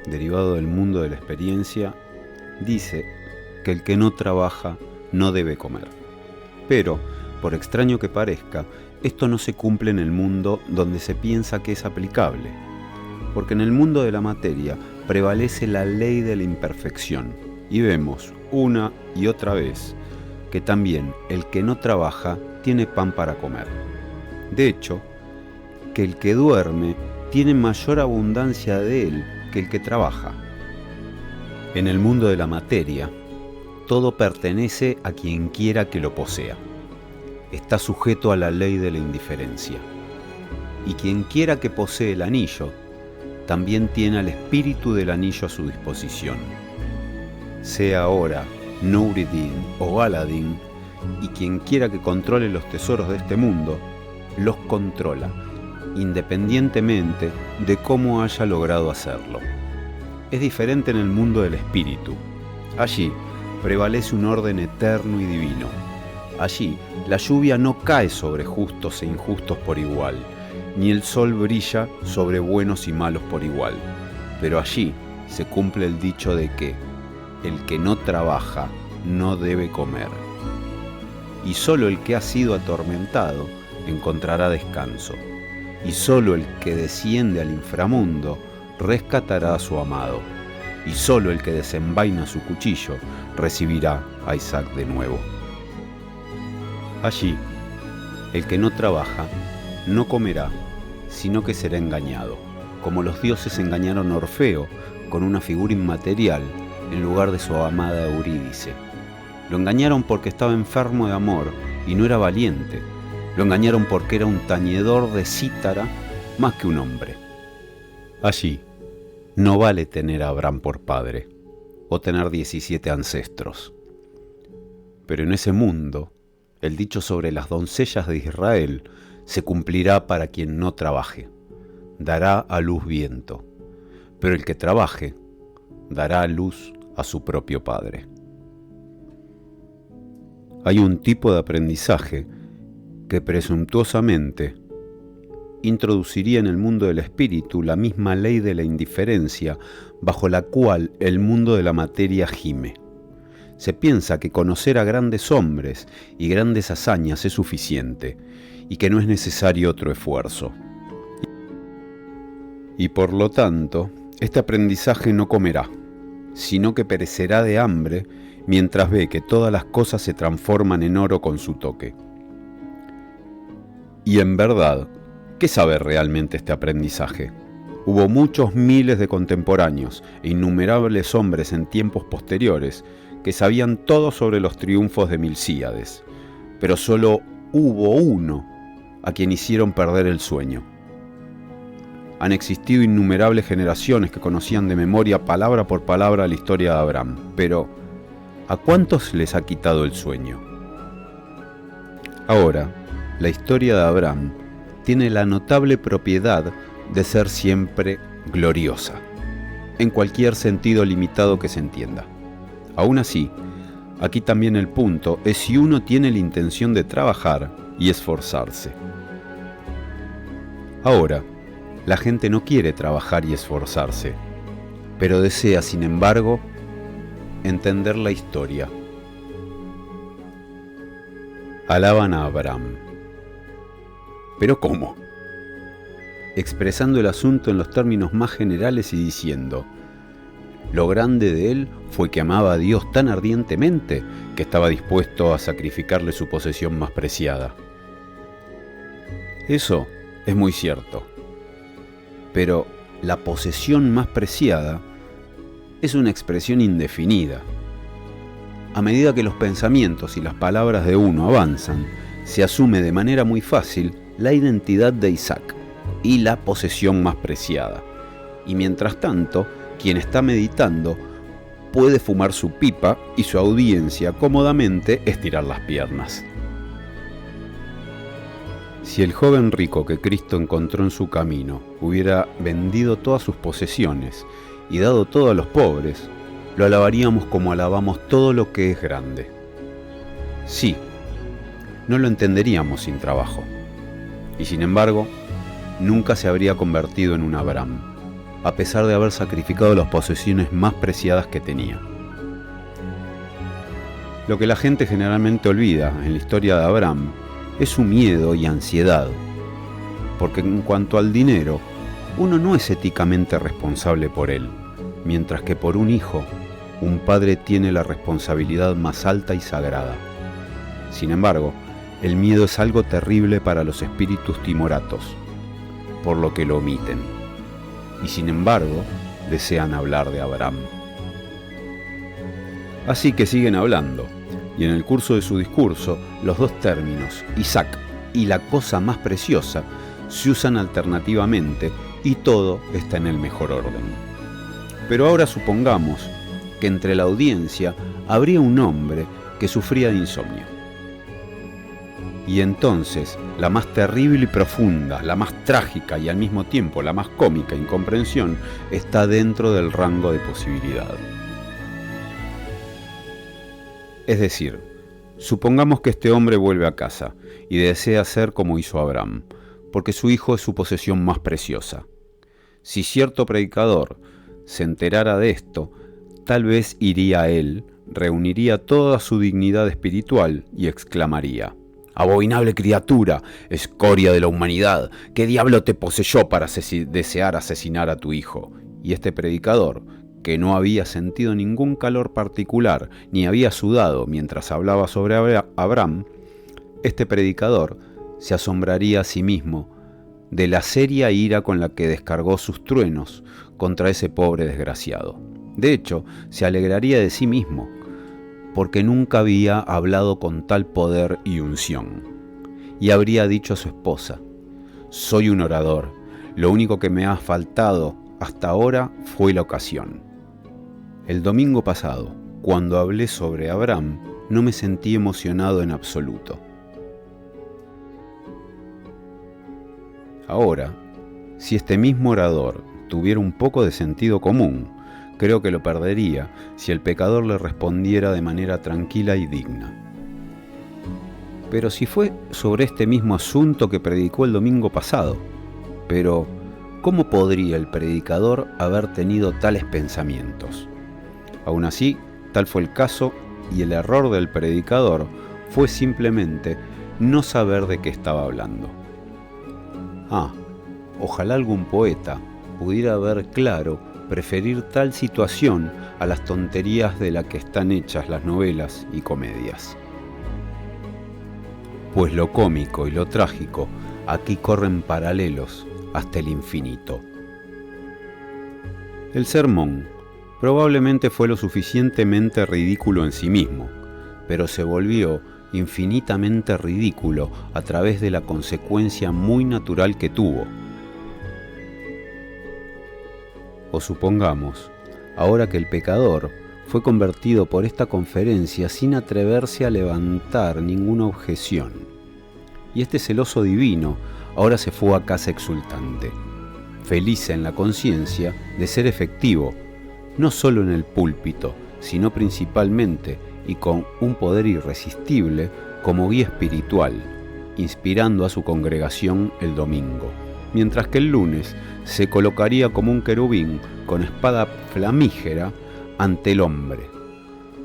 derivado del mundo de la experiencia, dice que el que no trabaja no debe comer. Pero, por extraño que parezca, esto no se cumple en el mundo donde se piensa que es aplicable, porque en el mundo de la materia prevalece la ley de la imperfección, y vemos una y otra vez que también el que no trabaja tiene pan para comer. De hecho, que el que duerme tiene mayor abundancia de él que el que trabaja. En el mundo de la materia, todo pertenece a quien quiera que lo posea. Está sujeto a la ley de la indiferencia. Y quien quiera que posee el anillo, también tiene al espíritu del anillo a su disposición. Sea ahora Nureddin o Aladín, y quien quiera que controle los tesoros de este mundo, los controla, independientemente de cómo haya logrado hacerlo. Es diferente en el mundo del espíritu. Allí prevalece un orden eterno y divino. Allí la lluvia no cae sobre justos e injustos por igual, ni el sol brilla sobre buenos y malos por igual. Pero allí se cumple el dicho de que el que no trabaja no debe comer. Y solo el que ha sido atormentado encontrará descanso. Y solo el que desciende al inframundo rescatará a su amado. Y solo el que desenvaina su cuchillo recibirá a Isaac de nuevo. Allí, el que no trabaja no comerá, sino que será engañado, como los dioses engañaron a Orfeo con una figura inmaterial en lugar de su amada Eurídice. Lo engañaron porque estaba enfermo de amor y no era valiente. Lo engañaron porque era un tañedor de cítara más que un hombre. Allí no vale tener a Abraham por padre o tener 17 ancestros. Pero en ese mundo, el dicho sobre las doncellas de Israel se cumplirá para quien no trabaje. Dará a luz viento, pero el que trabaje dará a luz a su propio padre. Hay un tipo de aprendizaje que presuntuosamente introduciría en el mundo del espíritu la misma ley de la indiferencia bajo la cual el mundo de la materia gime. Se piensa que conocer a grandes hombres y grandes hazañas es suficiente y que no es necesario otro esfuerzo. Y por lo tanto, este aprendizaje no comerá, sino que perecerá de hambre mientras ve que todas las cosas se transforman en oro con su toque. Y en verdad, ¿qué sabe realmente este aprendizaje? Hubo muchos miles de contemporáneos e innumerables hombres en tiempos posteriores que sabían todo sobre los triunfos de Milcíades, pero solo hubo uno a quien hicieron perder el sueño. Han existido innumerables generaciones que conocían de memoria palabra por palabra la historia de Abraham, pero ¿a cuántos les ha quitado el sueño? Ahora, la historia de Abraham tiene la notable propiedad de ser siempre gloriosa, en cualquier sentido limitado que se entienda. Aún así, aquí también el punto es si uno tiene la intención de trabajar y esforzarse. Ahora, la gente no quiere trabajar y esforzarse, pero desea, sin embargo, entender la historia. Alaban a Abraham. ¿Pero cómo? Expresando el asunto en los términos más generales y diciendo: lo grande de él fue que amaba a Dios tan ardientemente que estaba dispuesto a sacrificarle su posesión más preciada. Eso es muy cierto. Pero la posesión más preciada es una expresión indefinida. A medida que los pensamientos y las palabras de uno avanzan, se asume de manera muy fácil la identidad de Isaac y la posesión más preciada. Y mientras tanto, quien está meditando puede fumar su pipa y su audiencia cómodamente estirar las piernas. Si el joven rico que Cristo encontró en su camino hubiera vendido todas sus posesiones y dado todo a los pobres, lo alabaríamos como alabamos todo lo que es grande. Sí, no lo entenderíamos sin trabajo. Y sin embargo, nunca se habría convertido en un Abraham, a pesar de haber sacrificado las posesiones más preciadas que tenía. Lo que la gente generalmente olvida en la historia de Abraham es su miedo y ansiedad, porque en cuanto al dinero, uno no es éticamente responsable por él, mientras que por un hijo, un padre tiene la responsabilidad más alta y sagrada. Sin embargo, el miedo es algo terrible para los espíritus timoratos, por lo que lo omiten, y sin embargo, desean hablar de Abraham. Así que siguen hablando, y en el curso de su discurso, los dos términos, Isaac y la cosa más preciosa, se usan alternativamente y todo está en el mejor orden. Pero ahora supongamos que entre la audiencia habría un hombre que sufría de insomnio. Y entonces, la más terrible y profunda, la más trágica y al mismo tiempo la más cómica incomprensión está dentro del rango de posibilidad. Es decir, supongamos que este hombre vuelve a casa y desea hacer como hizo Abraham, porque su hijo es su posesión más preciosa. Si cierto predicador se enterara de esto, tal vez iría a él, reuniría toda su dignidad espiritual y exclamaría: «Abominable criatura, escoria de la humanidad, ¿qué diablo te poseyó para desear asesinar a tu hijo?» Y este predicador, que no había sentido ningún calor particular, ni había sudado mientras hablaba sobre Abraham, este predicador se asombraría a sí mismo de la seria ira con la que descargó sus truenos contra ese pobre desgraciado. De hecho, se alegraría de sí mismo, porque nunca había hablado con tal poder y unción. Y habría dicho a su esposa: «Soy un orador, lo único que me ha faltado hasta ahora fue la ocasión». El domingo pasado, cuando hablé sobre Abraham, no me sentí emocionado en absoluto. Ahora, si este mismo orador tuviera un poco de sentido común, creo que lo perdería si el pecador le respondiera de manera tranquila y digna. Pero si fue sobre este mismo asunto que predicó el domingo pasado, pero ¿cómo podría el predicador haber tenido tales pensamientos? Aún así, tal fue el caso, y el error del predicador fue simplemente no saber de qué estaba hablando. Ojalá algún poeta pudiera ver claro preferir tal situación a las tonterías de las que están hechas las novelas y comedias. Pues lo cómico y lo trágico aquí corren paralelos hasta el infinito. El sermón probablemente fue lo suficientemente ridículo en sí mismo, pero se volvió infinitamente ridículo a través de la consecuencia muy natural que tuvo. O supongamos, ahora que el pecador fue convertido por esta conferencia sin atreverse a levantar ninguna objeción, y este celoso divino ahora se fue a casa exultante, feliz en la conciencia de ser efectivo, no solo en el púlpito, sino principalmente y con un poder irresistible como guía espiritual, inspirando a su congregación el domingo, mientras que el lunes se colocaría como un querubín con espada flamígera ante el hombre,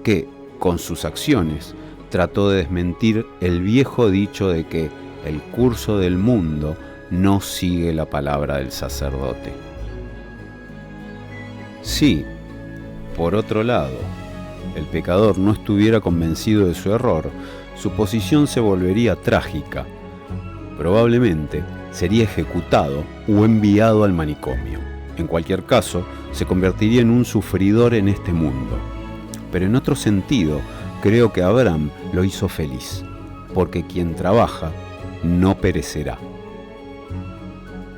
que, con sus acciones, trató de desmentir el viejo dicho de que el curso del mundo no sigue la palabra del sacerdote. Si, por otro lado, el pecador no estuviera convencido de su error, su posición se volvería trágica. Probablemente sería ejecutado o enviado al manicomio. En cualquier caso, se convertiría en un sufridor en este mundo. Pero en otro sentido, creo que Abraham lo hizo feliz, porque quien trabaja no perecerá.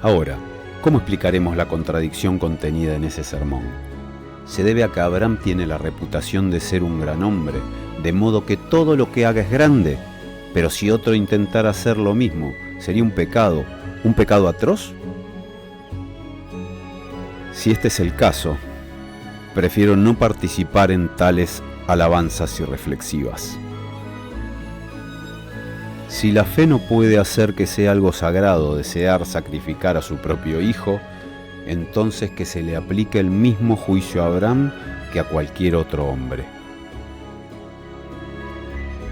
Ahora, ¿cómo explicaremos la contradicción contenida en ese sermón? Se debe a que Abraham tiene la reputación de ser un gran hombre, de modo que todo lo que haga es grande, pero si otro intentara hacer lo mismo, ¿sería un pecado atroz? Si este es el caso, prefiero no participar en tales alabanzas irreflexivas. Si la fe no puede hacer que sea algo sagrado desear sacrificar a su propio hijo, entonces que se le aplique el mismo juicio a Abraham que a cualquier otro hombre.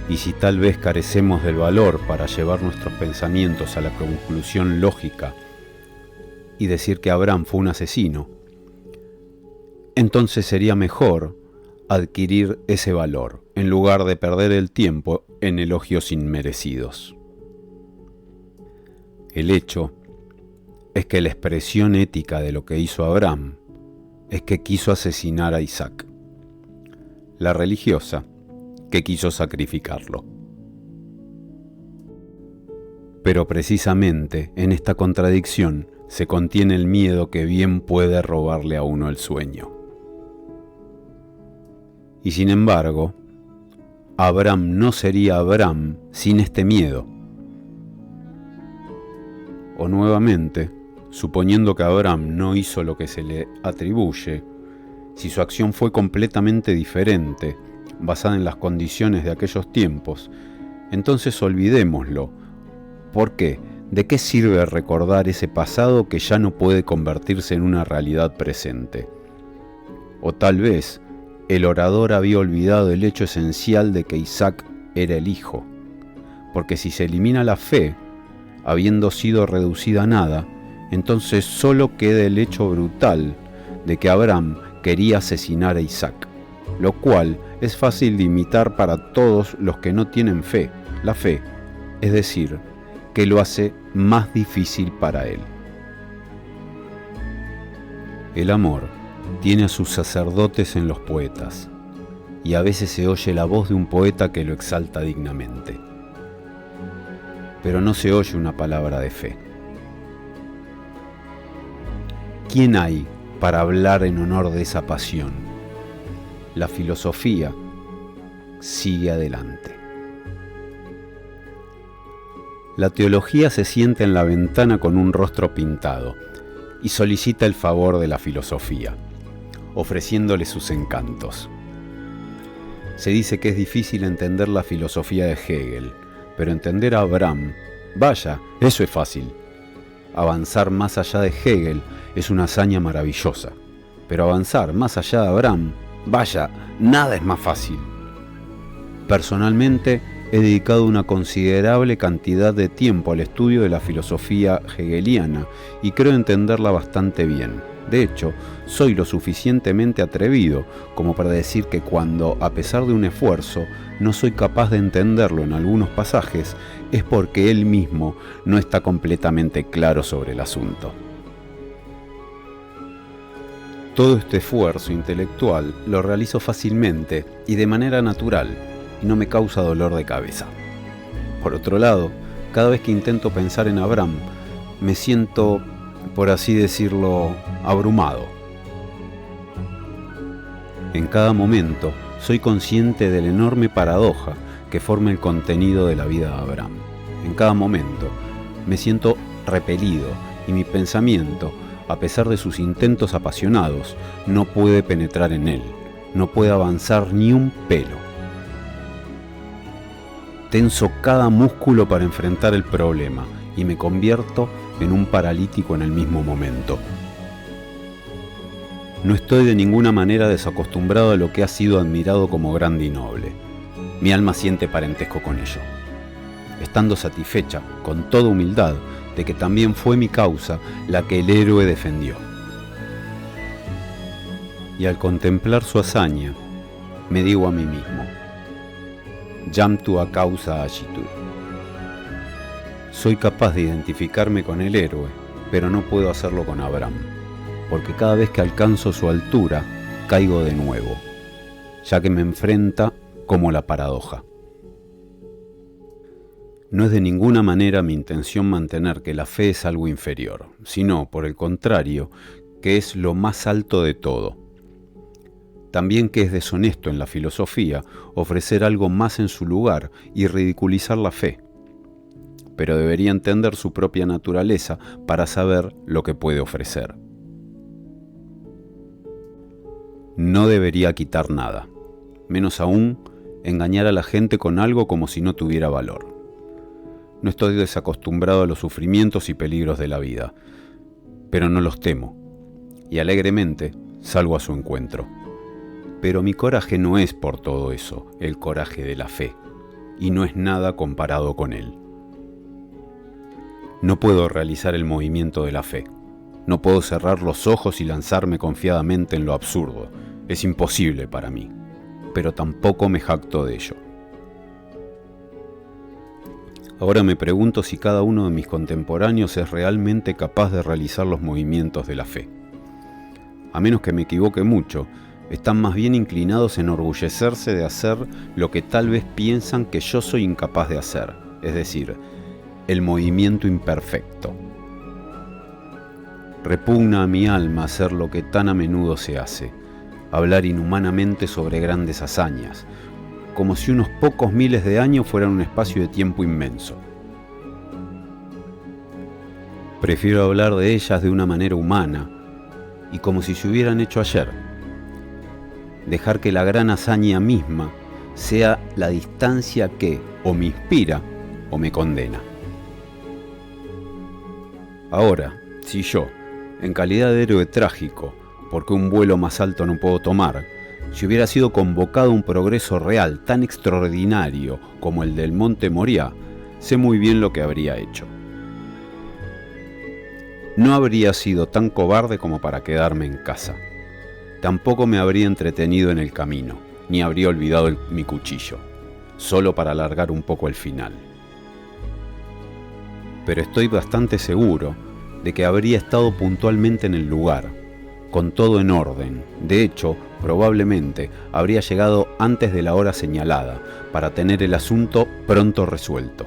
Y si tal vez carecemos del valor para llevar nuestros pensamientos a la conclusión lógica y decir que Abraham fue un asesino, entonces sería mejor adquirir ese valor en lugar de perder el tiempo en elogios inmerecidos. El hecho es que la expresión ética de lo que hizo Abraham es que quiso asesinar a Isaac, la religiosa que quiso sacrificarlo. Pero precisamente en esta contradicción se contiene el miedo que bien puede robarle a uno el sueño. Y sin embargo, Abraham no sería Abraham sin este miedo, O nuevamente, suponiendo que Abraham no hizo lo que se le atribuye, si su acción fue completamente diferente, basada en las condiciones de aquellos tiempos, entonces olvidémoslo. ¿Por qué? ¿De qué sirve recordar ese pasado que ya no puede convertirse en una realidad presente? O tal vez el orador había olvidado el hecho esencial de que Isaac era el hijo, porque si se elimina la fe, habiendo sido reducida a nada, entonces solo queda el hecho brutal de que Abraham quería asesinar a Isaac, lo cual es fácil de imitar para todos los que no tienen fe, la fe, es decir, que lo hace más difícil para él. El amor tiene a sus sacerdotes en los poetas, y a veces se oye la voz de un poeta que lo exalta dignamente. Pero no se oye una palabra de fe. ¿Quién hay para hablar en honor de esa pasión? La filosofía sigue adelante. La teología se sienta en la ventana con un rostro pintado y solicita el favor de la filosofía, ofreciéndole sus encantos. Se dice que es difícil entender la filosofía de Hegel, pero entender a Abraham, vaya, eso es fácil. Avanzar más allá de Hegel es una hazaña maravillosa, pero avanzar más allá de Abraham, vaya, nada es más fácil. Personalmente, he dedicado una considerable cantidad de tiempo al estudio de la filosofía hegeliana y creo entenderla bastante bien. De hecho, soy lo suficientemente atrevido como para decir que cuando, a pesar de un esfuerzo, no soy capaz de entenderlo en algunos pasajes, es porque él mismo no está completamente claro sobre el asunto. Todo este esfuerzo intelectual lo realizo fácilmente y de manera natural, y no me causa dolor de cabeza. Por otro lado, cada vez que intento pensar en Abraham, me siento, por así decirlo, abrumado. En cada momento, soy consciente de la enorme paradoja que forma el contenido de la vida de Abraham. En cada momento, me siento repelido y mi pensamiento, a pesar de sus intentos apasionados, no puede penetrar en él, no puede avanzar ni un pelo. Tenso cada músculo para enfrentar el problema y me convierto en un paralítico en el mismo momento. No estoy de ninguna manera desacostumbrado a lo que ha sido admirado como grande y noble. Mi alma siente parentesco con ello, estando satisfecha, con toda humildad, de que también fue mi causa la que el héroe defendió. Y al contemplar su hazaña, me digo a mí mismo: Jam tua causa agitur. Soy capaz de identificarme con el héroe, pero no puedo hacerlo con Abraham, porque cada vez que alcanzo su altura, caigo de nuevo, ya que me enfrenta como la paradoja. No es de ninguna manera mi intención mantener que la fe es algo inferior, sino, por el contrario, que es lo más alto de todo. También que es deshonesto en la filosofía ofrecer algo más en su lugar y ridiculizar la fe. Pero debería entender su propia naturaleza para saber lo que puede ofrecer. No debería quitar nada, menos aún engañar a la gente con algo como si no tuviera valor. No estoy desacostumbrado a los sufrimientos y peligros de la vida, pero no los temo, y alegremente salgo a su encuentro. Pero mi coraje no es por todo eso, el coraje de la fe, y no es nada comparado con él. No puedo realizar el movimiento de la fe. No puedo cerrar los ojos y lanzarme confiadamente en lo absurdo. Es imposible para mí, pero tampoco me jacto de ello. Ahora me pregunto si cada uno de mis contemporáneos es realmente capaz de realizar los movimientos de la fe. A menos que me equivoque mucho, están más bien inclinados a enorgullecerse de hacer lo que tal vez piensan que yo soy incapaz de hacer, es decir, el movimiento imperfecto. Repugna a mi alma hacer lo que tan a menudo se hace, hablar inhumanamente sobre grandes hazañas, como si unos pocos miles de años fueran un espacio de tiempo inmenso. Prefiero hablar de ellas de una manera humana y como si se hubieran hecho ayer. Dejar que la gran hazaña misma sea la distancia que o me inspira o me condena. Ahora, si yo, en calidad de héroe trágico, porque un vuelo más alto no puedo tomar, si hubiera sido convocado a un progreso real tan extraordinario como el del Monte Moriah, sé muy bien lo que habría hecho. No habría sido tan cobarde como para quedarme en casa. Tampoco me habría entretenido en el camino, ni habría olvidado mi cuchillo, solo para alargar un poco el final. Pero estoy bastante seguro de que habría estado puntualmente en el lugar, con todo en orden. De hecho, probablemente habría llegado antes de la hora señalada, para tener el asunto pronto resuelto.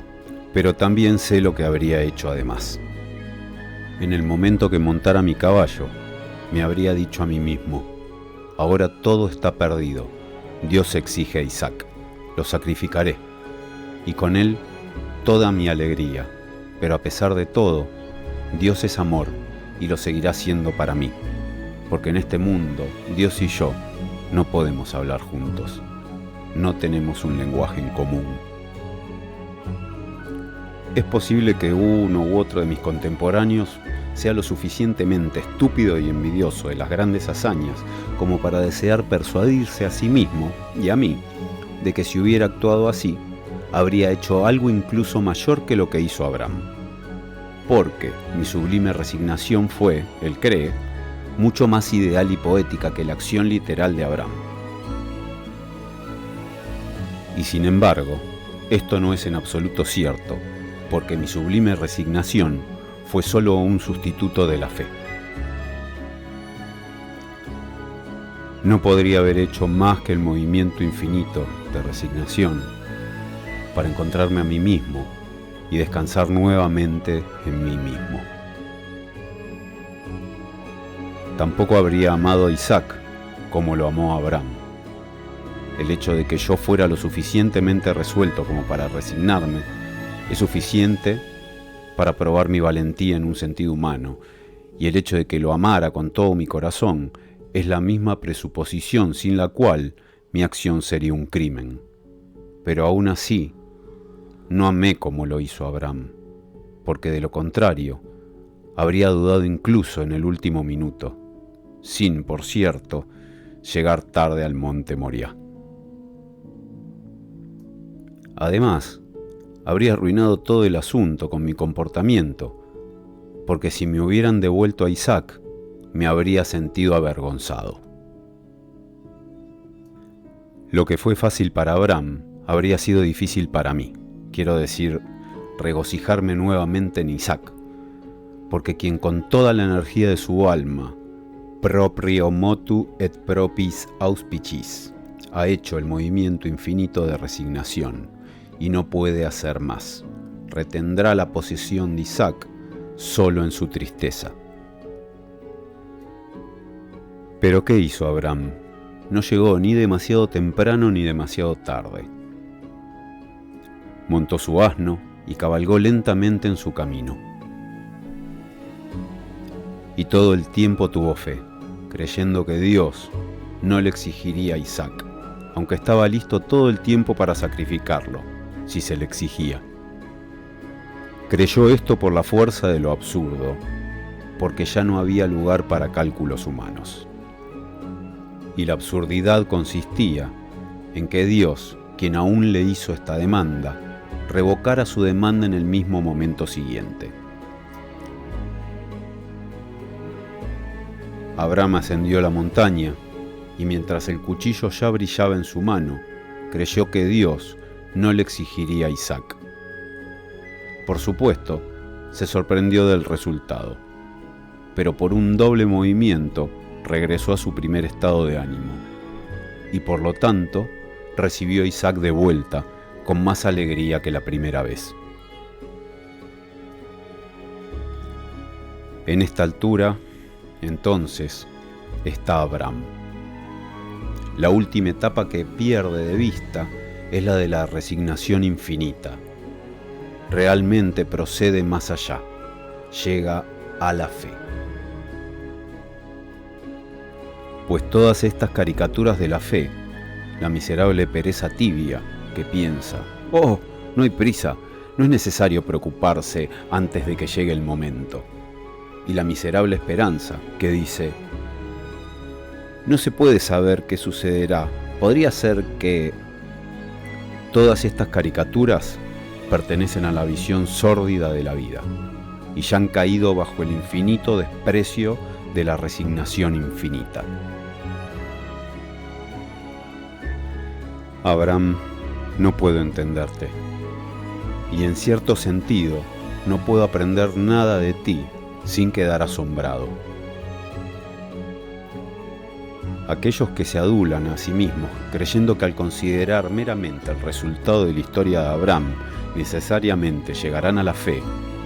Pero también sé lo que habría hecho además. En el momento que montara mi caballo, me habría dicho a mí mismo: ahora todo está perdido. Dios exige a Isaac. Lo sacrificaré. Y con él, toda mi alegría. Pero a pesar de todo, Dios es amor y lo seguirá siendo para mí. Porque en este mundo, Dios y yo no podemos hablar juntos. No tenemos un lenguaje en común. Es posible que uno u otro de mis contemporáneos sea lo suficientemente estúpido y envidioso de las grandes hazañas como para desear persuadirse a sí mismo y a mí de que si hubiera actuado así, habría hecho algo incluso mayor que lo que hizo Abraham. Porque mi sublime resignación fue, él cree, mucho más ideal y poética que la acción literal de Abraham. Y sin embargo, esto no es en absoluto cierto, porque mi sublime resignación fue solo un sustituto de la fe. No podría haber hecho más que el movimiento infinito de resignación para encontrarme a mí mismo y descansar nuevamente en mí mismo. Tampoco habría amado a Isaac como lo amó Abraham. El hecho de que yo fuera lo suficientemente resuelto como para resignarme es suficiente para probar mi valentía en un sentido humano, y el hecho de que lo amara con todo mi corazón es la misma presuposición sin la cual mi acción sería un crimen. Pero aún así, no amé como lo hizo Abraham, porque de lo contrario, habría dudado incluso en el último minuto, sin, por cierto, llegar tarde al Monte Moriah. Además, habría arruinado todo el asunto con mi comportamiento, porque si me hubieran devuelto a Isaac, me habría sentido avergonzado. Lo que fue fácil para Abraham habría sido difícil para mí, quiero decir, regocijarme nuevamente en Isaac, porque quien con toda la energía de su alma, proprio motu et propis auspicis, ha hecho el movimiento infinito de resignación, y no puede hacer más. Retendrá la posesión de Isaac solo en su tristeza. Pero ¿qué hizo Abraham? No llegó ni demasiado temprano ni demasiado tarde. Montó su asno y cabalgó lentamente en su camino. Y todo el tiempo tuvo fe, creyendo que Dios no le exigiría a Isaac, aunque estaba listo todo el tiempo para sacrificarlo, si se le exigía. Creyó esto por la fuerza de lo absurdo, porque ya no había lugar para cálculos humanos. Y la absurdidad consistía en que Dios, quien aún le hizo esta demanda, revocara su demanda en el mismo momento siguiente. Abraham ascendió la montaña, y mientras el cuchillo ya brillaba en su mano, creyó que Dios no le exigiría a Isaac. Por supuesto, se sorprendió del resultado, pero por un doble movimiento regresó a su primer estado de ánimo, y por lo tanto recibió a Isaac de vuelta con más alegría que la primera vez. En esta altura, entonces, está Abraham. La última etapa que pierde de vista es la de la resignación infinita. Realmente procede más allá, llega a la fe. Pues todas estas caricaturas de la fe, la miserable pereza tibia que piensa, oh, no hay prisa, no es necesario preocuparse antes de que llegue el momento, y la miserable esperanza que dice, no se puede saber qué sucederá, podría ser que... Todas estas caricaturas pertenecen a la visión sórdida de la vida y ya han caído bajo el infinito desprecio de la resignación infinita. Abraham, no puedo entenderte, y en cierto sentido no puedo aprender nada de ti sin quedar asombrado. Aquellos que se adulan a sí mismos, creyendo que al considerar meramente el resultado de la historia de Abraham, necesariamente llegarán a la fe,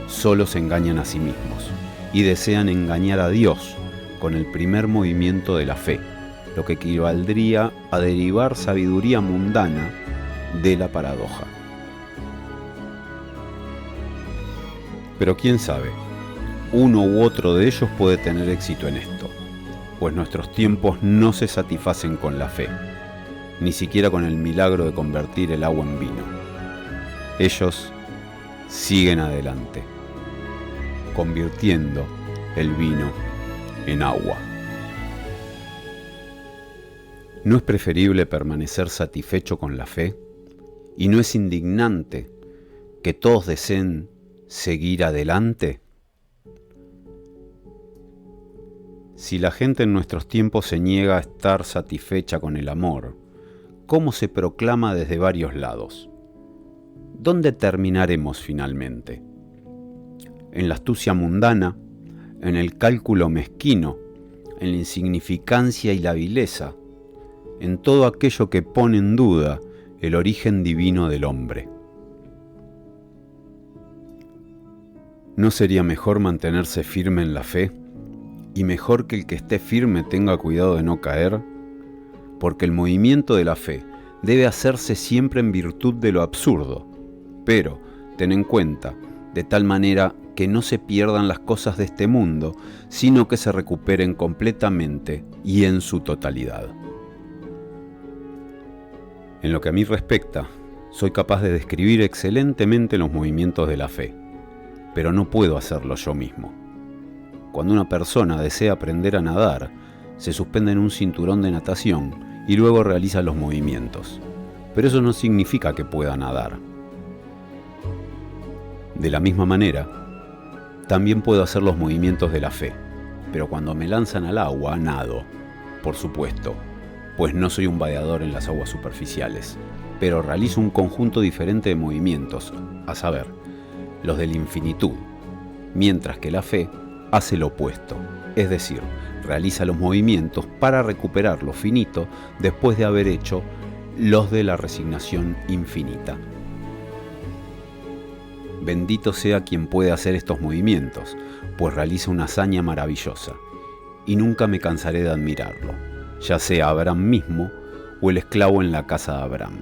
solo se engañan a sí mismos y desean engañar a Dios con el primer movimiento de la fe, lo que equivaldría a derivar sabiduría mundana de la paradoja. Pero quién sabe, uno u otro de ellos puede tener éxito en esto, pues nuestros tiempos no se satisfacen con la fe, ni siquiera con el milagro de convertir el agua en vino. Ellos siguen adelante, convirtiendo el vino en agua. ¿No es preferible permanecer satisfecho con la fe? ¿Y no es indignante que todos deseen seguir adelante? Si la gente en nuestros tiempos se niega a estar satisfecha con el amor, ¿cómo se proclama desde varios lados? ¿Dónde terminaremos finalmente? ¿En la astucia mundana? ¿En el cálculo mezquino? ¿En la insignificancia y la vileza? ¿En todo aquello que pone en duda el origen divino del hombre? ¿No sería mejor mantenerse firme en la fe? Y mejor que el que esté firme tenga cuidado de no caer, porque el movimiento de la fe debe hacerse siempre en virtud de lo absurdo, pero ten en cuenta, de tal manera que no se pierdan las cosas de este mundo, sino que se recuperen completamente y en su totalidad. En lo que a mí respecta, soy capaz de describir excelentemente los movimientos de la fe, pero no puedo hacerlo yo mismo. Cuando una persona desea aprender a nadar, se suspende en un cinturón de natación y luego realiza los movimientos. Pero eso no significa que pueda nadar. De la misma manera, también puedo hacer los movimientos de la fe, pero cuando me lanzan al agua, nado, por supuesto, pues no soy un vadeador en las aguas superficiales, pero realizo un conjunto diferente de movimientos, a saber, los de la infinitud, mientras que la fe hace lo opuesto, es decir, realiza los movimientos para recuperar lo finito después de haber hecho los de la resignación infinita. Bendito sea quien puede hacer estos movimientos, pues realiza una hazaña maravillosa, y nunca me cansaré de admirarlo, ya sea Abraham mismo o el esclavo en la casa de Abraham,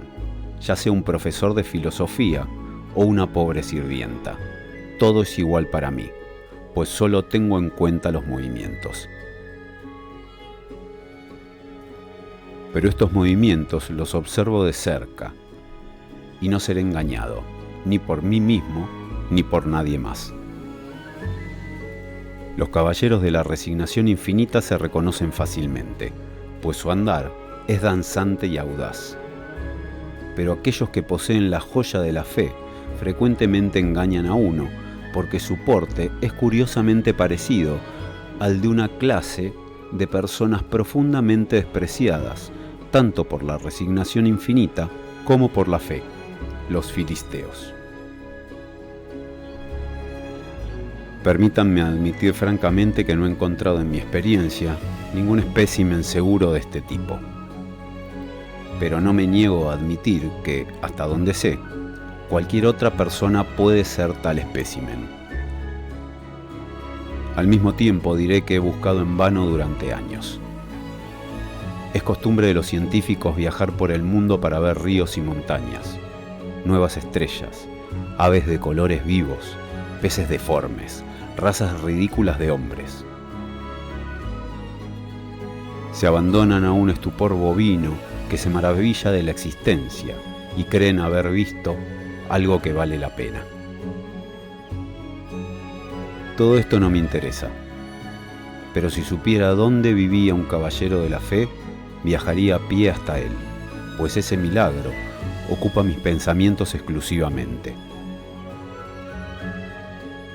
ya sea un profesor de filosofía o una pobre sirvienta. Todo es igual para mí, pues solo tengo en cuenta los movimientos. Pero estos movimientos los observo de cerca, y no seré engañado, ni por mí mismo, ni por nadie más. Los caballeros de la resignación infinita se reconocen fácilmente, pues su andar es danzante y audaz. Pero aquellos que poseen la joya de la fe frecuentemente engañan a uno, porque su porte es curiosamente parecido al de una clase de personas profundamente despreciadas, tanto por la resignación infinita como por la fe, los filisteos. Permítanme admitir francamente que no he encontrado en mi experiencia ningún espécimen seguro de este tipo. Pero no me niego a admitir que, hasta donde sé, cualquier otra persona puede ser tal espécimen. Al mismo tiempo diré que he buscado en vano durante años. Es costumbre de los científicos viajar por el mundo para ver ríos y montañas, nuevas estrellas, aves de colores vivos, peces deformes, razas ridículas de hombres. Se abandonan a un estupor bovino que se maravilla de la existencia y creen haber visto algo que vale la pena. Todo esto no me interesa, pero si supiera dónde vivía un caballero de la fe, viajaría a pie hasta él, pues ese milagro ocupa mis pensamientos exclusivamente.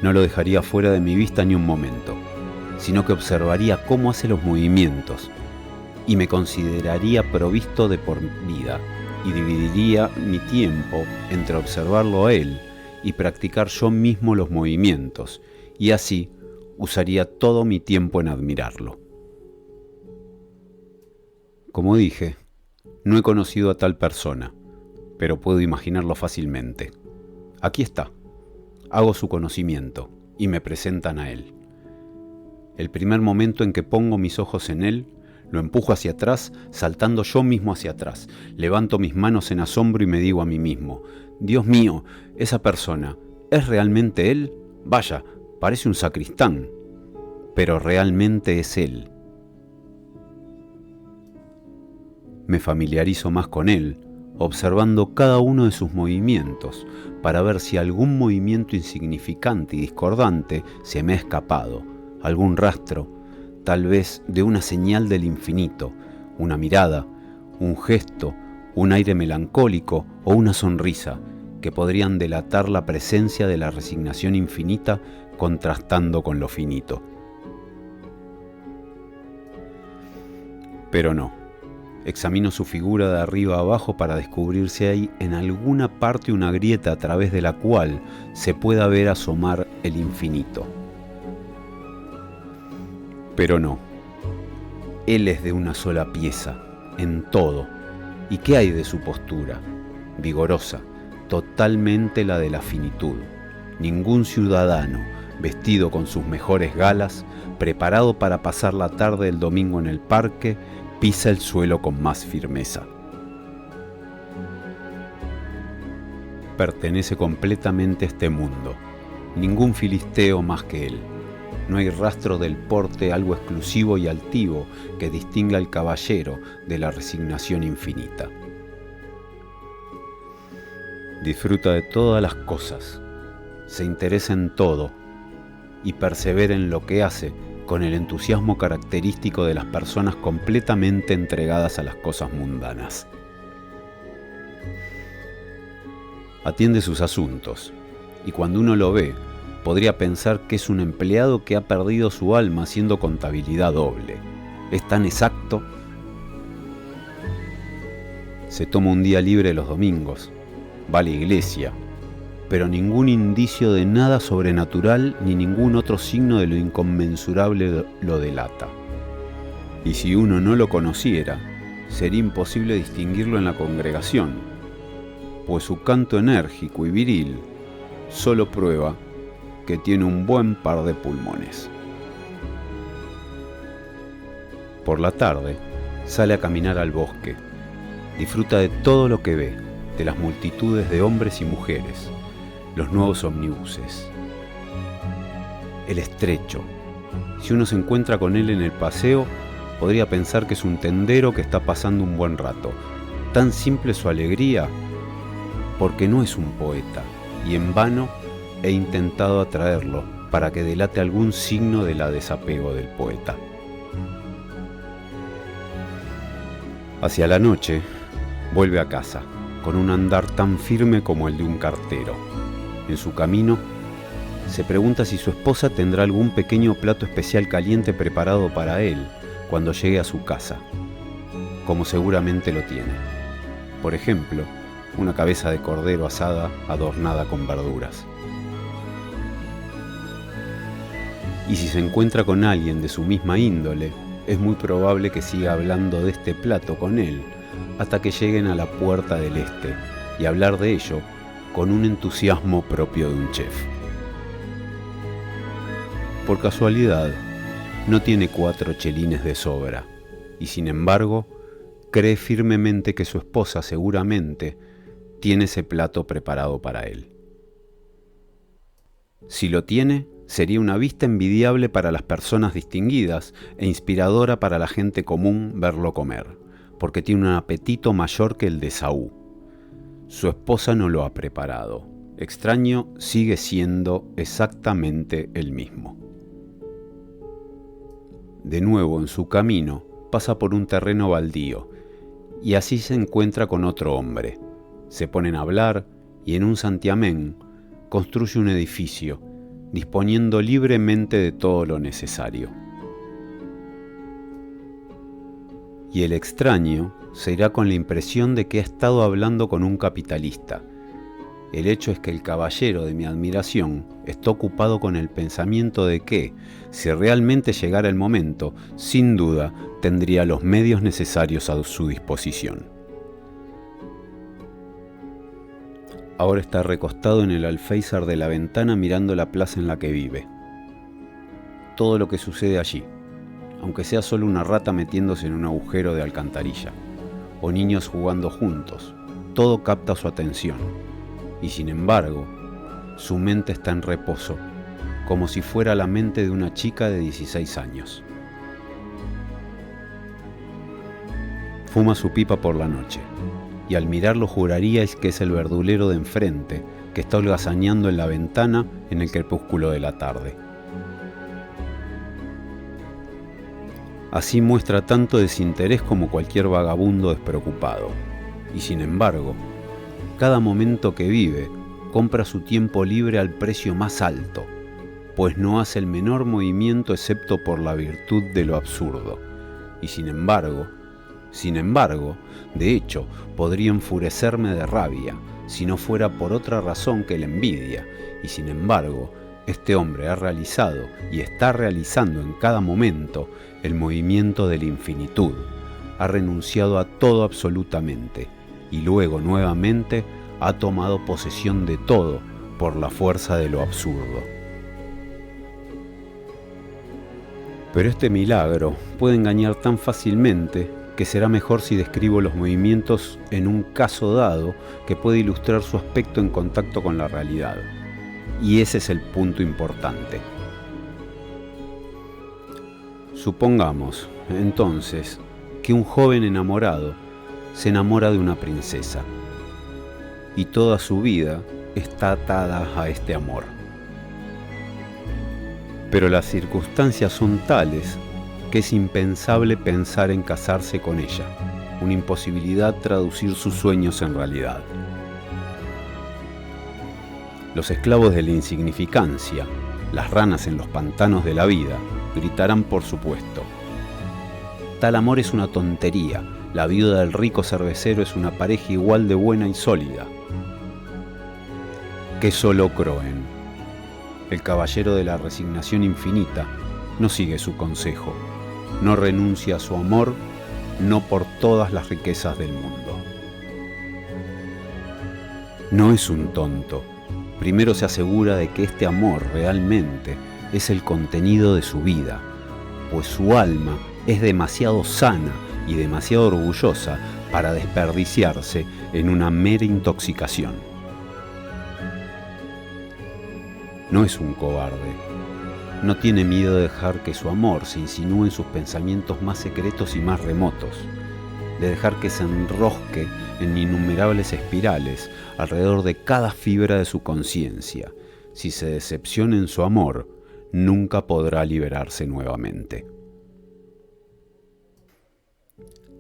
No lo dejaría fuera de mi vista ni un momento, sino que observaría cómo hace los movimientos y me consideraría provisto de por vida y dividiría mi tiempo entre observarlo a él y practicar yo mismo los movimientos, y así usaría todo mi tiempo en admirarlo. Como dije, no he conocido a tal persona, pero puedo imaginarlo fácilmente. Aquí está. Hago su conocimiento y me presentan a él. El primer momento en que pongo mis ojos en él, lo empujo hacia atrás, saltando yo mismo hacia atrás. Levanto mis manos en asombro y me digo a mí mismo: Dios mío, esa persona, ¿es realmente él? Vaya, parece un sacristán, pero realmente es él. Me familiarizo más con él, observando cada uno de sus movimientos, para ver si algún movimiento insignificante y discordante se me ha escapado, algún rastro, tal vez de una señal del infinito, una mirada, un gesto, un aire melancólico o una sonrisa, que podrían delatar la presencia de la resignación infinita contrastando con lo finito. Pero no. Examino su figura de arriba a abajo para descubrir si hay en alguna parte una grieta a través de la cual se pueda ver asomar el infinito. Pero no. Él es de una sola pieza, en todo. ¿Y qué hay de su postura? Vigorosa, totalmente la de la finitud. Ningún ciudadano, vestido con sus mejores galas, preparado para pasar la tarde del domingo en el parque, pisa el suelo con más firmeza. Pertenece completamente a este mundo, ningún filisteo más que él. No hay rastro del porte algo exclusivo y altivo que distinga al caballero de la resignación infinita. Disfruta de todas las cosas, se interesa en todo y persevera en lo que hace con el entusiasmo característico de las personas completamente entregadas a las cosas mundanas. Atiende sus asuntos, y cuando uno lo ve, podría pensar que es un empleado que ha perdido su alma haciendo contabilidad doble. Es tan exacto. Se toma un día libre los domingos, va a la iglesia, pero ningún indicio de nada sobrenatural ni ningún otro signo de lo inconmensurable lo delata. Y si uno no lo conociera, sería imposible distinguirlo en la congregación, pues su canto enérgico y viril solo prueba que tiene un buen par de pulmones. Por la tarde, sale a caminar al bosque, disfruta de todo lo que ve, de las multitudes de hombres y mujeres, los nuevos omnibuses, el estrecho. Si uno se encuentra con él en el paseo, podría pensar que es un tendero que está pasando un buen rato. Tan simple su alegría, porque no es un poeta, y en vano he intentado atraerlo para que delate algún signo de la desapego del poeta. Hacia la noche, vuelve a casa, con un andar tan firme como el de un cartero. En su camino, se pregunta si su esposa tendrá algún pequeño plato especial caliente preparado para él cuando llegue a su casa, como seguramente lo tiene. Por ejemplo, una cabeza de cordero asada adornada con verduras. Y si se encuentra con alguien de su misma índole, es muy probable que siga hablando de este plato con él hasta que lleguen a la puerta del este y hablar de ello con un entusiasmo propio de un chef. Por casualidad, no tiene 4 chelines de sobra, y sin embargo, cree firmemente que su esposa seguramente tiene ese plato preparado para él. Si lo tiene, sería una vista envidiable para las personas distinguidas e inspiradora para la gente común verlo comer, porque tiene un apetito mayor que el de Esaú. Su esposa no lo ha preparado. Extraño sigue siendo exactamente el mismo. De nuevo en su camino, pasa por un terreno baldío, y así se encuentra con otro hombre. Se ponen a hablar, y en un santiamén construye un edificio, disponiendo libremente de todo lo necesario. Y el extraño se irá con la impresión de que ha estado hablando con un capitalista. El hecho es que el caballero de mi admiración está ocupado con el pensamiento de que, si realmente llegara el momento, sin duda tendría los medios necesarios a su disposición. Ahora está recostado en el alféizar de la ventana mirando la plaza en la que vive. Todo lo que sucede allí, aunque sea solo una rata metiéndose en un agujero de alcantarilla, o niños jugando juntos, todo capta su atención, y sin embargo, su mente está en reposo, como si fuera la mente de una chica de 16 años. Fuma su pipa por la noche, y al mirarlo juraríais que es el verdulero de enfrente, que está holgazaneando en la ventana en el crepúsculo de la tarde. Así muestra tanto desinterés como cualquier vagabundo despreocupado, y sin embargo, cada momento que vive compra su tiempo libre al precio más alto, pues no hace el menor movimiento excepto por la virtud de lo absurdo, y sin embargo, de hecho, podría enfurecerme de rabia si no fuera por otra razón que la envidia, y sin embargo, este hombre ha realizado y está realizando en cada momento el movimiento de la infinitud, ha renunciado a todo absolutamente, y luego nuevamente ha tomado posesión de todo por la fuerza de lo absurdo. Pero este milagro puede engañar tan fácilmente que será mejor si describo los movimientos en un caso dado que puede ilustrar su aspecto en contacto con la realidad. Y ese es el punto importante. Supongamos, entonces, que un joven enamorado se enamora de una princesa, y toda su vida está atada a este amor. Pero las circunstancias son tales que es impensable pensar en casarse con ella, una imposibilidad traducir sus sueños en realidad. Los esclavos de la insignificancia, las ranas en los pantanos de la vida, gritarán por supuesto. Tal amor es una tontería, la viuda del rico cervecero es una pareja igual de buena y sólida. Que solo Croen, el caballero de la resignación infinita, no sigue su consejo. No renuncia a su amor, no por todas las riquezas del mundo. No es un tonto. Primero se asegura de que este amor realmente es el contenido de su vida, pues su alma es demasiado sana y demasiado orgullosa para desperdiciarse en una mera intoxicación. No es un cobarde. No tiene miedo de dejar que su amor se insinúe en sus pensamientos más secretos y más remotos, de dejar que se enrosque en innumerables espirales alrededor de cada fibra de su conciencia. Si se decepciona en su amor, nunca podrá liberarse nuevamente.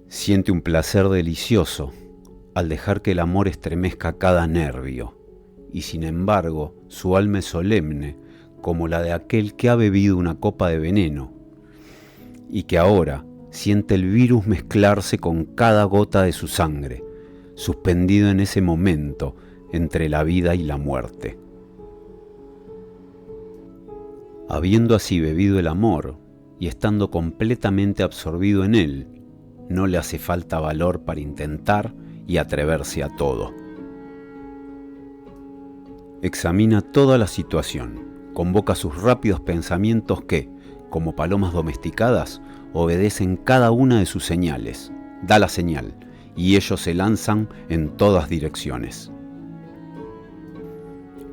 Siente un placer delicioso al dejar que el amor estremezca cada nervio, y sin embargo su alma es solemne como la de aquel que ha bebido una copa de veneno y que ahora siente el virus mezclarse con cada gota de su sangre, suspendido en ese momento entre la vida y la muerte. Habiendo así bebido el amor y estando completamente absorbido en él, no le hace falta valor para intentar y atreverse a todo. Examina toda la situación. Convoca sus rápidos pensamientos que, como palomas domesticadas, obedecen cada una de sus señales. Da la señal, y ellos se lanzan en todas direcciones.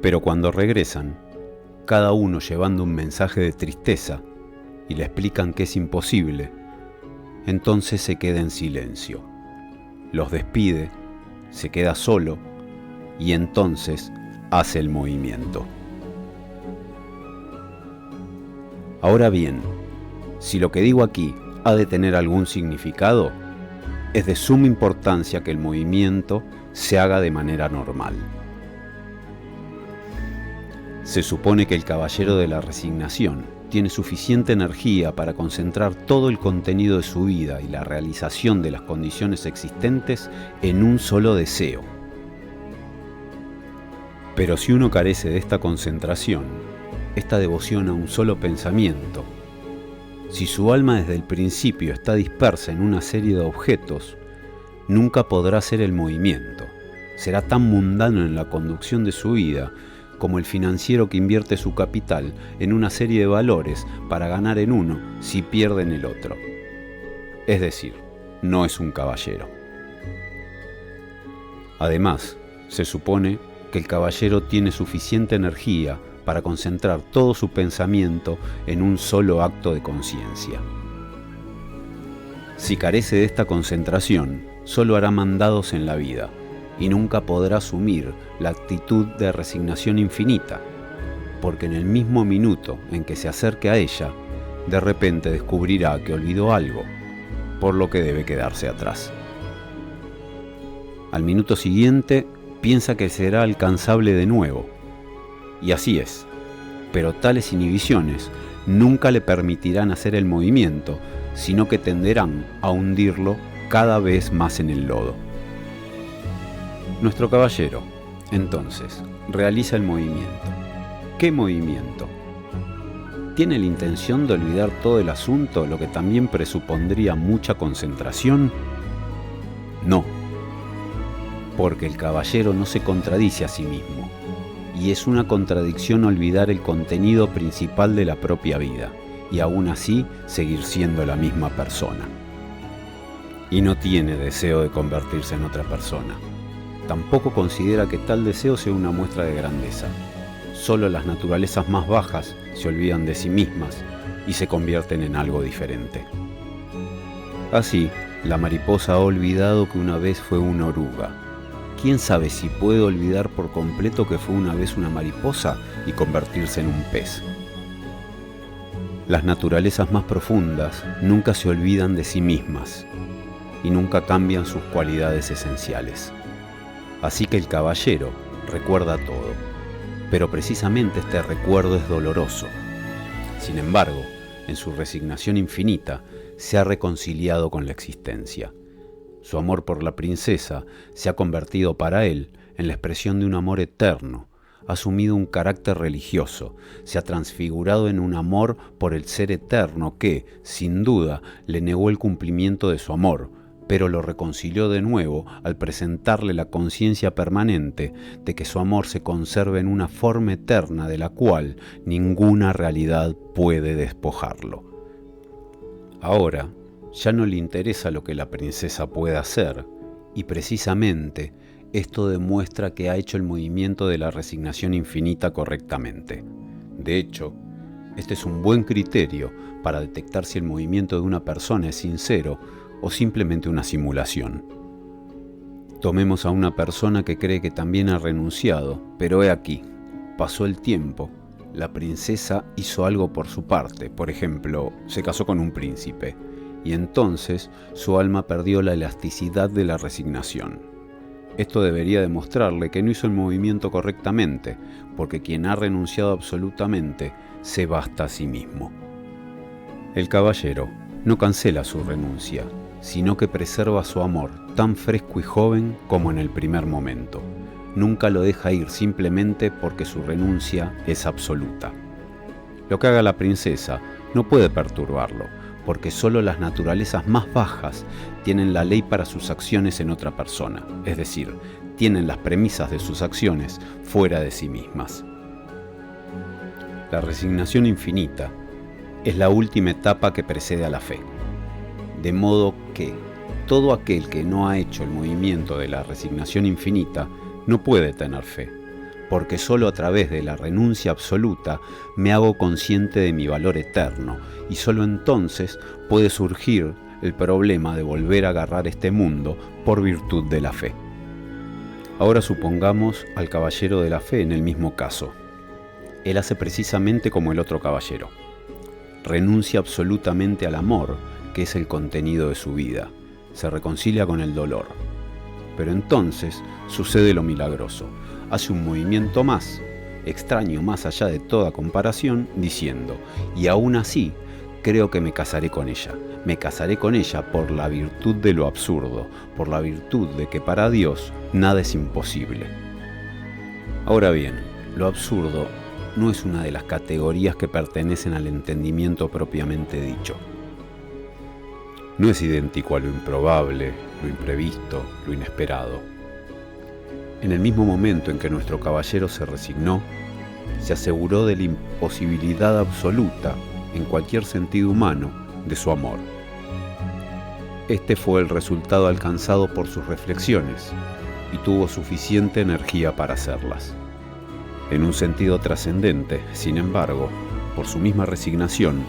Pero cuando regresan, cada uno llevando un mensaje de tristeza, y le explican que es imposible, entonces se queda en silencio. Los despide, se queda solo y entonces hace el movimiento. Ahora bien, si lo que digo aquí ha de tener algún significado, es de suma importancia que el movimiento se haga de manera normal. Se supone que el caballero de la resignación tiene suficiente energía para concentrar todo el contenido de su vida y la realización de las condiciones existentes en un solo deseo. Pero si uno carece de esta concentración, esta devoción a un solo pensamiento, si su alma desde el principio está dispersa en una serie de objetos, nunca podrá hacer el movimiento. Será tan mundano en la conducción de su vida como el financiero que invierte su capital en una serie de valores para ganar en uno si pierde en el otro. Es decir, no es un caballero. Además, se supone que el caballero tiene suficiente energía para concentrar todo su pensamiento en un solo acto de conciencia. Si carece de esta concentración, solo hará mandados en la vida y nunca podrá asumir la actitud de resignación infinita, porque en el mismo minuto en que se acerque a ella, de repente descubrirá que olvidó algo, por lo que debe quedarse atrás. Al minuto siguiente, piensa que será alcanzable de nuevo, y así es, pero tales inhibiciones nunca le permitirán hacer el movimiento, sino que tenderán a hundirlo cada vez más en el lodo. Nuestro caballero, entonces, realiza el movimiento. ¿Qué movimiento? ¿Tiene la intención de olvidar todo el asunto, lo que también presupondría mucha concentración? No, porque el caballero no se contradice a sí mismo, y es una contradicción olvidar el contenido principal de la propia vida, y aún así seguir siendo la misma persona. Y no tiene deseo de convertirse en otra persona. Tampoco considera que tal deseo sea una muestra de grandeza. Solo las naturalezas más bajas se olvidan de sí mismas y se convierten en algo diferente. Así, la mariposa ha olvidado que una vez fue una oruga. ¿Quién sabe si puede olvidar por completo que fue una vez una mariposa y convertirse en un pez? Las naturalezas más profundas nunca se olvidan de sí mismas y nunca cambian sus cualidades esenciales. Así que el caballero recuerda todo, pero precisamente este recuerdo es doloroso. Sin embargo, en su resignación infinita, se ha reconciliado con la existencia. Su amor por la princesa se ha convertido para él en la expresión de un amor eterno, ha asumido un carácter religioso, se ha transfigurado en un amor por el ser eterno que, sin duda, le negó el cumplimiento de su amor, pero lo reconcilió de nuevo al presentarle la conciencia permanente de que su amor se conserva en una forma eterna de la cual ninguna realidad puede despojarlo. Ahora, ya no le interesa lo que la princesa pueda hacer, y precisamente esto demuestra que ha hecho el movimiento de la resignación infinita correctamente. De hecho, este es un buen criterio para detectar si el movimiento de una persona es sincero o simplemente una simulación. Tomemos a una persona que cree que también ha renunciado, pero he aquí, pasó el tiempo, la princesa hizo algo por su parte, por ejemplo, se casó con un príncipe, y entonces su alma perdió la elasticidad de la resignación. Esto debería demostrarle que no hizo el movimiento correctamente, porque quien ha renunciado absolutamente se basta a sí mismo. El caballero no cancela su renuncia, sino que preserva su amor tan fresco y joven como en el primer momento. Nunca lo deja ir simplemente porque su renuncia es absoluta. Lo que haga la princesa no puede perturbarlo, porque solo las naturalezas más bajas tienen la ley para sus acciones en otra persona, es decir, tienen las premisas de sus acciones fuera de sí mismas. La resignación infinita es la última etapa que precede a la fe. De modo que todo aquel que no ha hecho el movimiento de la resignación infinita no puede tener fe, porque solo a través de la renuncia absoluta me hago consciente de mi valor eterno, y solo entonces puede surgir el problema de volver a agarrar este mundo por virtud de la fe. Ahora supongamos al caballero de la fe en el mismo caso. Él hace precisamente como el otro caballero. Renuncia absolutamente al amor, que es el contenido de su vida. Se reconcilia con el dolor. Pero entonces sucede lo milagroso. Hace un movimiento más, extraño más allá de toda comparación, diciendo: y aún así, creo que me casaré con ella. Me casaré con ella por la virtud de lo absurdo, por la virtud de que para Dios nada es imposible. Ahora bien, lo absurdo no es una de las categorías que pertenecen al entendimiento propiamente dicho. No es idéntico a lo improbable, lo imprevisto, lo inesperado. En el mismo momento en que nuestro caballero se resignó, se aseguró de la imposibilidad absoluta, en cualquier sentido humano, de su amor. Este fue el resultado alcanzado por sus reflexiones y tuvo suficiente energía para hacerlas. En un sentido trascendente, sin embargo, por su misma resignación,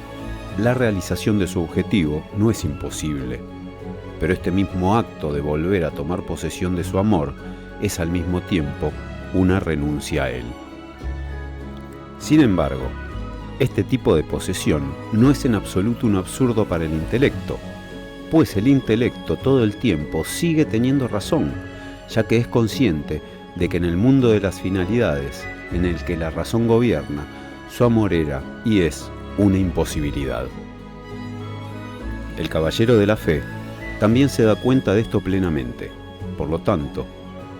la realización de su objetivo no es imposible, pero este mismo acto de volver a tomar posesión de su amor es al mismo tiempo una renuncia a él. Sin embargo, este tipo de posesión no es en absoluto un absurdo para el intelecto, pues el intelecto todo el tiempo sigue teniendo razón, ya que es consciente de que en el mundo de las finalidades, en el que la razón gobierna, su amor era y es una imposibilidad. El caballero de la fe también se da cuenta de esto plenamente. Por lo tanto,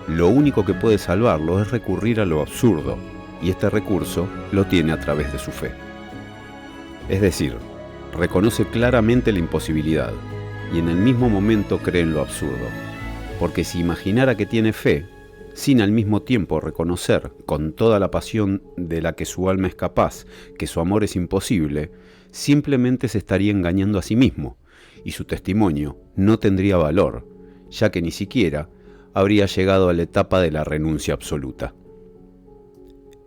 lo único que puede salvarlo es recurrir a lo absurdo, y este recurso lo tiene a través de su fe. Es decir, reconoce claramente la imposibilidad, y en el mismo momento cree en lo absurdo, porque si imaginara que tiene fe, sin al mismo tiempo reconocer con toda la pasión de la que su alma es capaz que su amor es imposible, simplemente se estaría engañando a sí mismo, y su testimonio no tendría valor, ya que ni siquiera habría llegado a la etapa de la renuncia absoluta.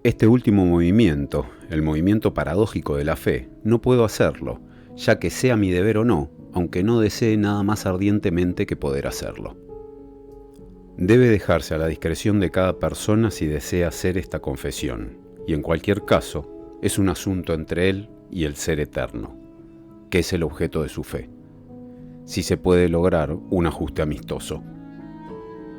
Este último movimiento, el movimiento paradójico de la fe, no puedo hacerlo, ya que sea mi deber o no, aunque no desee nada más ardientemente que poder hacerlo. Debe dejarse a la discreción de cada persona si desea hacer esta confesión, y en cualquier caso, es un asunto entre él y el Ser Eterno, que es el objeto de su fe, si se puede lograr un ajuste amistoso.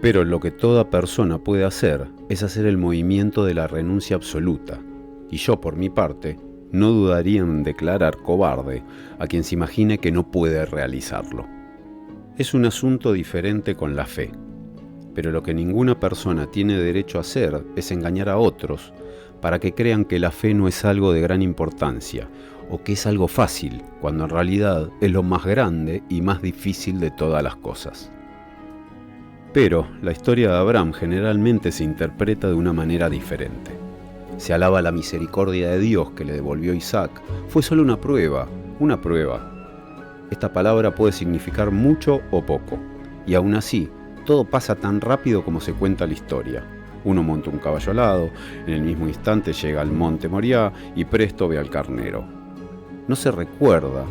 Pero lo que toda persona puede hacer es hacer el movimiento de la renuncia absoluta, y yo por mi parte no dudaría en declarar cobarde a quien se imagine que no puede realizarlo. Es un asunto diferente con la fe, pero lo que ninguna persona tiene derecho a hacer es engañar a otros para que crean que la fe no es algo de gran importancia o que es algo fácil, cuando en realidad es lo más grande y más difícil de todas las cosas. Pero la historia de Abraham generalmente se interpreta de una manera diferente. Se alaba la misericordia de Dios que le devolvió a Isaac. Fue solo una prueba, una prueba. Esta palabra puede significar mucho o poco, y aún así, todo pasa tan rápido como se cuenta la historia. Uno monta un caballo alado, en el mismo instante llega al monte Moriah y presto ve al carnero. No se recuerda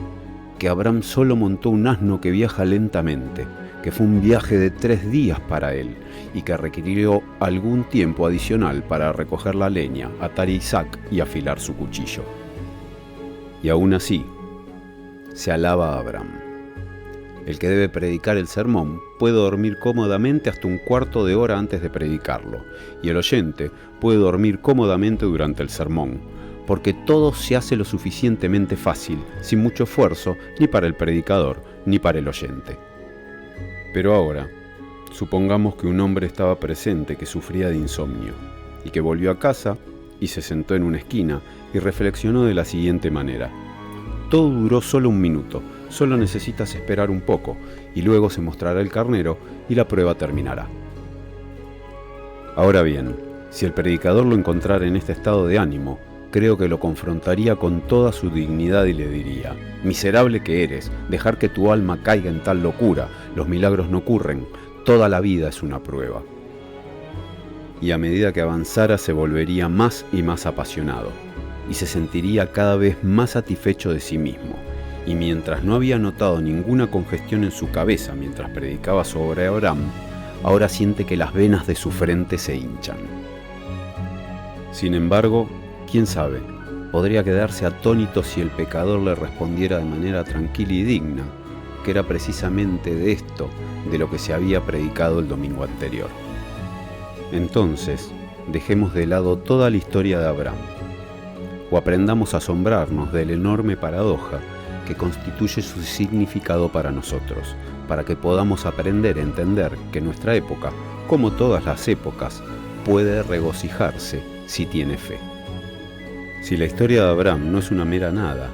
que Abraham solo montó un asno que viaja lentamente, que fue un viaje de 3 días para él y que requirió algún tiempo adicional para recoger la leña, atar a Isaac y afilar su cuchillo. Y aún así, se alaba a Abraham. El que debe predicar el sermón puede dormir cómodamente hasta un cuarto de hora antes de predicarlo, y el oyente puede dormir cómodamente durante el sermón, porque todo se hace lo suficientemente fácil, sin mucho esfuerzo, ni para el predicador, ni para el oyente. Pero ahora, supongamos que un hombre estaba presente que sufría de insomnio, y que volvió a casa y se sentó en una esquina y reflexionó de la siguiente manera: todo duró solo 1 minuto, solo necesitas esperar un poco, y luego se mostrará el carnero y la prueba terminará. Ahora bien, si el predicador lo encontrara en este estado de ánimo, creo que lo confrontaría con toda su dignidad y le diría: miserable que eres, dejar que tu alma caiga en tal locura, los milagros no ocurren, toda la vida es una prueba. y a medida que avanzara se volvería más y más apasionado, y se sentiría cada vez más satisfecho de sí mismo, y mientras no había notado ninguna congestión en su cabeza mientras predicaba sobre Abraham, ahora siente que las venas de su frente se hinchan. Sin embargo, quién sabe, podría quedarse atónito si el pecador le respondiera de manera tranquila y digna, que era precisamente de esto de lo que se había predicado el domingo anterior. Entonces, dejemos de lado toda la historia de Abraham, o aprendamos a asombrarnos de la enorme paradoja que constituye su significado para nosotros, para que podamos aprender a entender que nuestra época, como todas las épocas, puede regocijarse si tiene fe. Si la historia de Abraham no es una mera nada,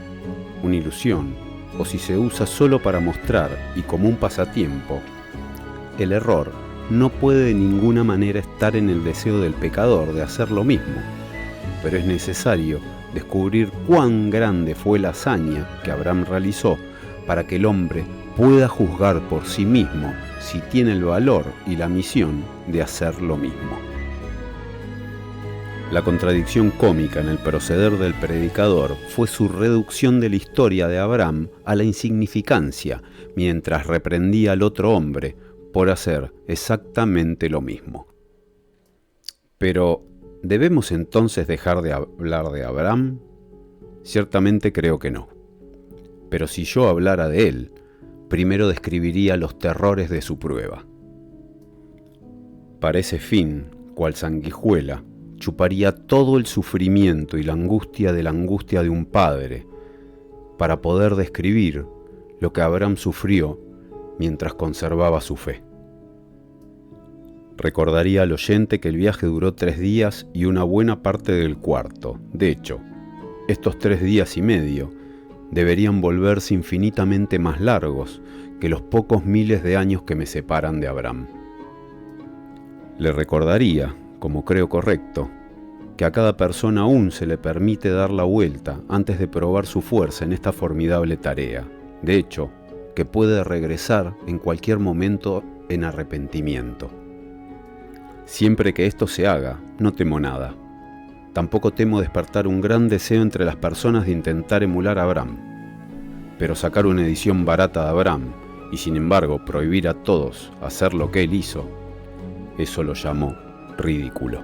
una ilusión, o si se usa solo para mostrar y como un pasatiempo, el error no puede de ninguna manera estar en el deseo del pecador de hacer lo mismo, pero es necesario descubrir cuán grande fue la hazaña que Abraham realizó para que el hombre pueda juzgar por sí mismo si tiene el valor y la misión de hacer lo mismo. La contradicción cómica en el proceder del predicador fue su reducción de la historia de Abraham a la insignificancia, mientras reprendía al otro hombre por hacer exactamente lo mismo. Pero, ¿debemos entonces dejar de hablar de Abraham? Ciertamente creo que no. Pero si yo hablara de él, primero describiría los terrores de su prueba. Para ese fin, cual sanguijuela, chuparía todo el sufrimiento y la angustia de un padre, para poder describir lo que Abraham sufrió mientras conservaba su fe. Recordaría al oyente que el viaje duró 3 días y una buena parte del cuarto. De hecho, estos 3 días y medio deberían volverse infinitamente más largos que los pocos miles de años que me separan de Abraham. Le recordaría, como creo correcto, que a cada persona aún se le permite dar la vuelta antes de probar su fuerza en esta formidable tarea. De hecho, que puede regresar en cualquier momento en arrepentimiento. Siempre que esto se haga, no temo nada. Tampoco temo despertar un gran deseo entre las personas de intentar emular a Abraham. Pero sacar una edición barata de Abraham y sin embargo prohibir a todos hacer lo que él hizo, eso lo llamo ridículo.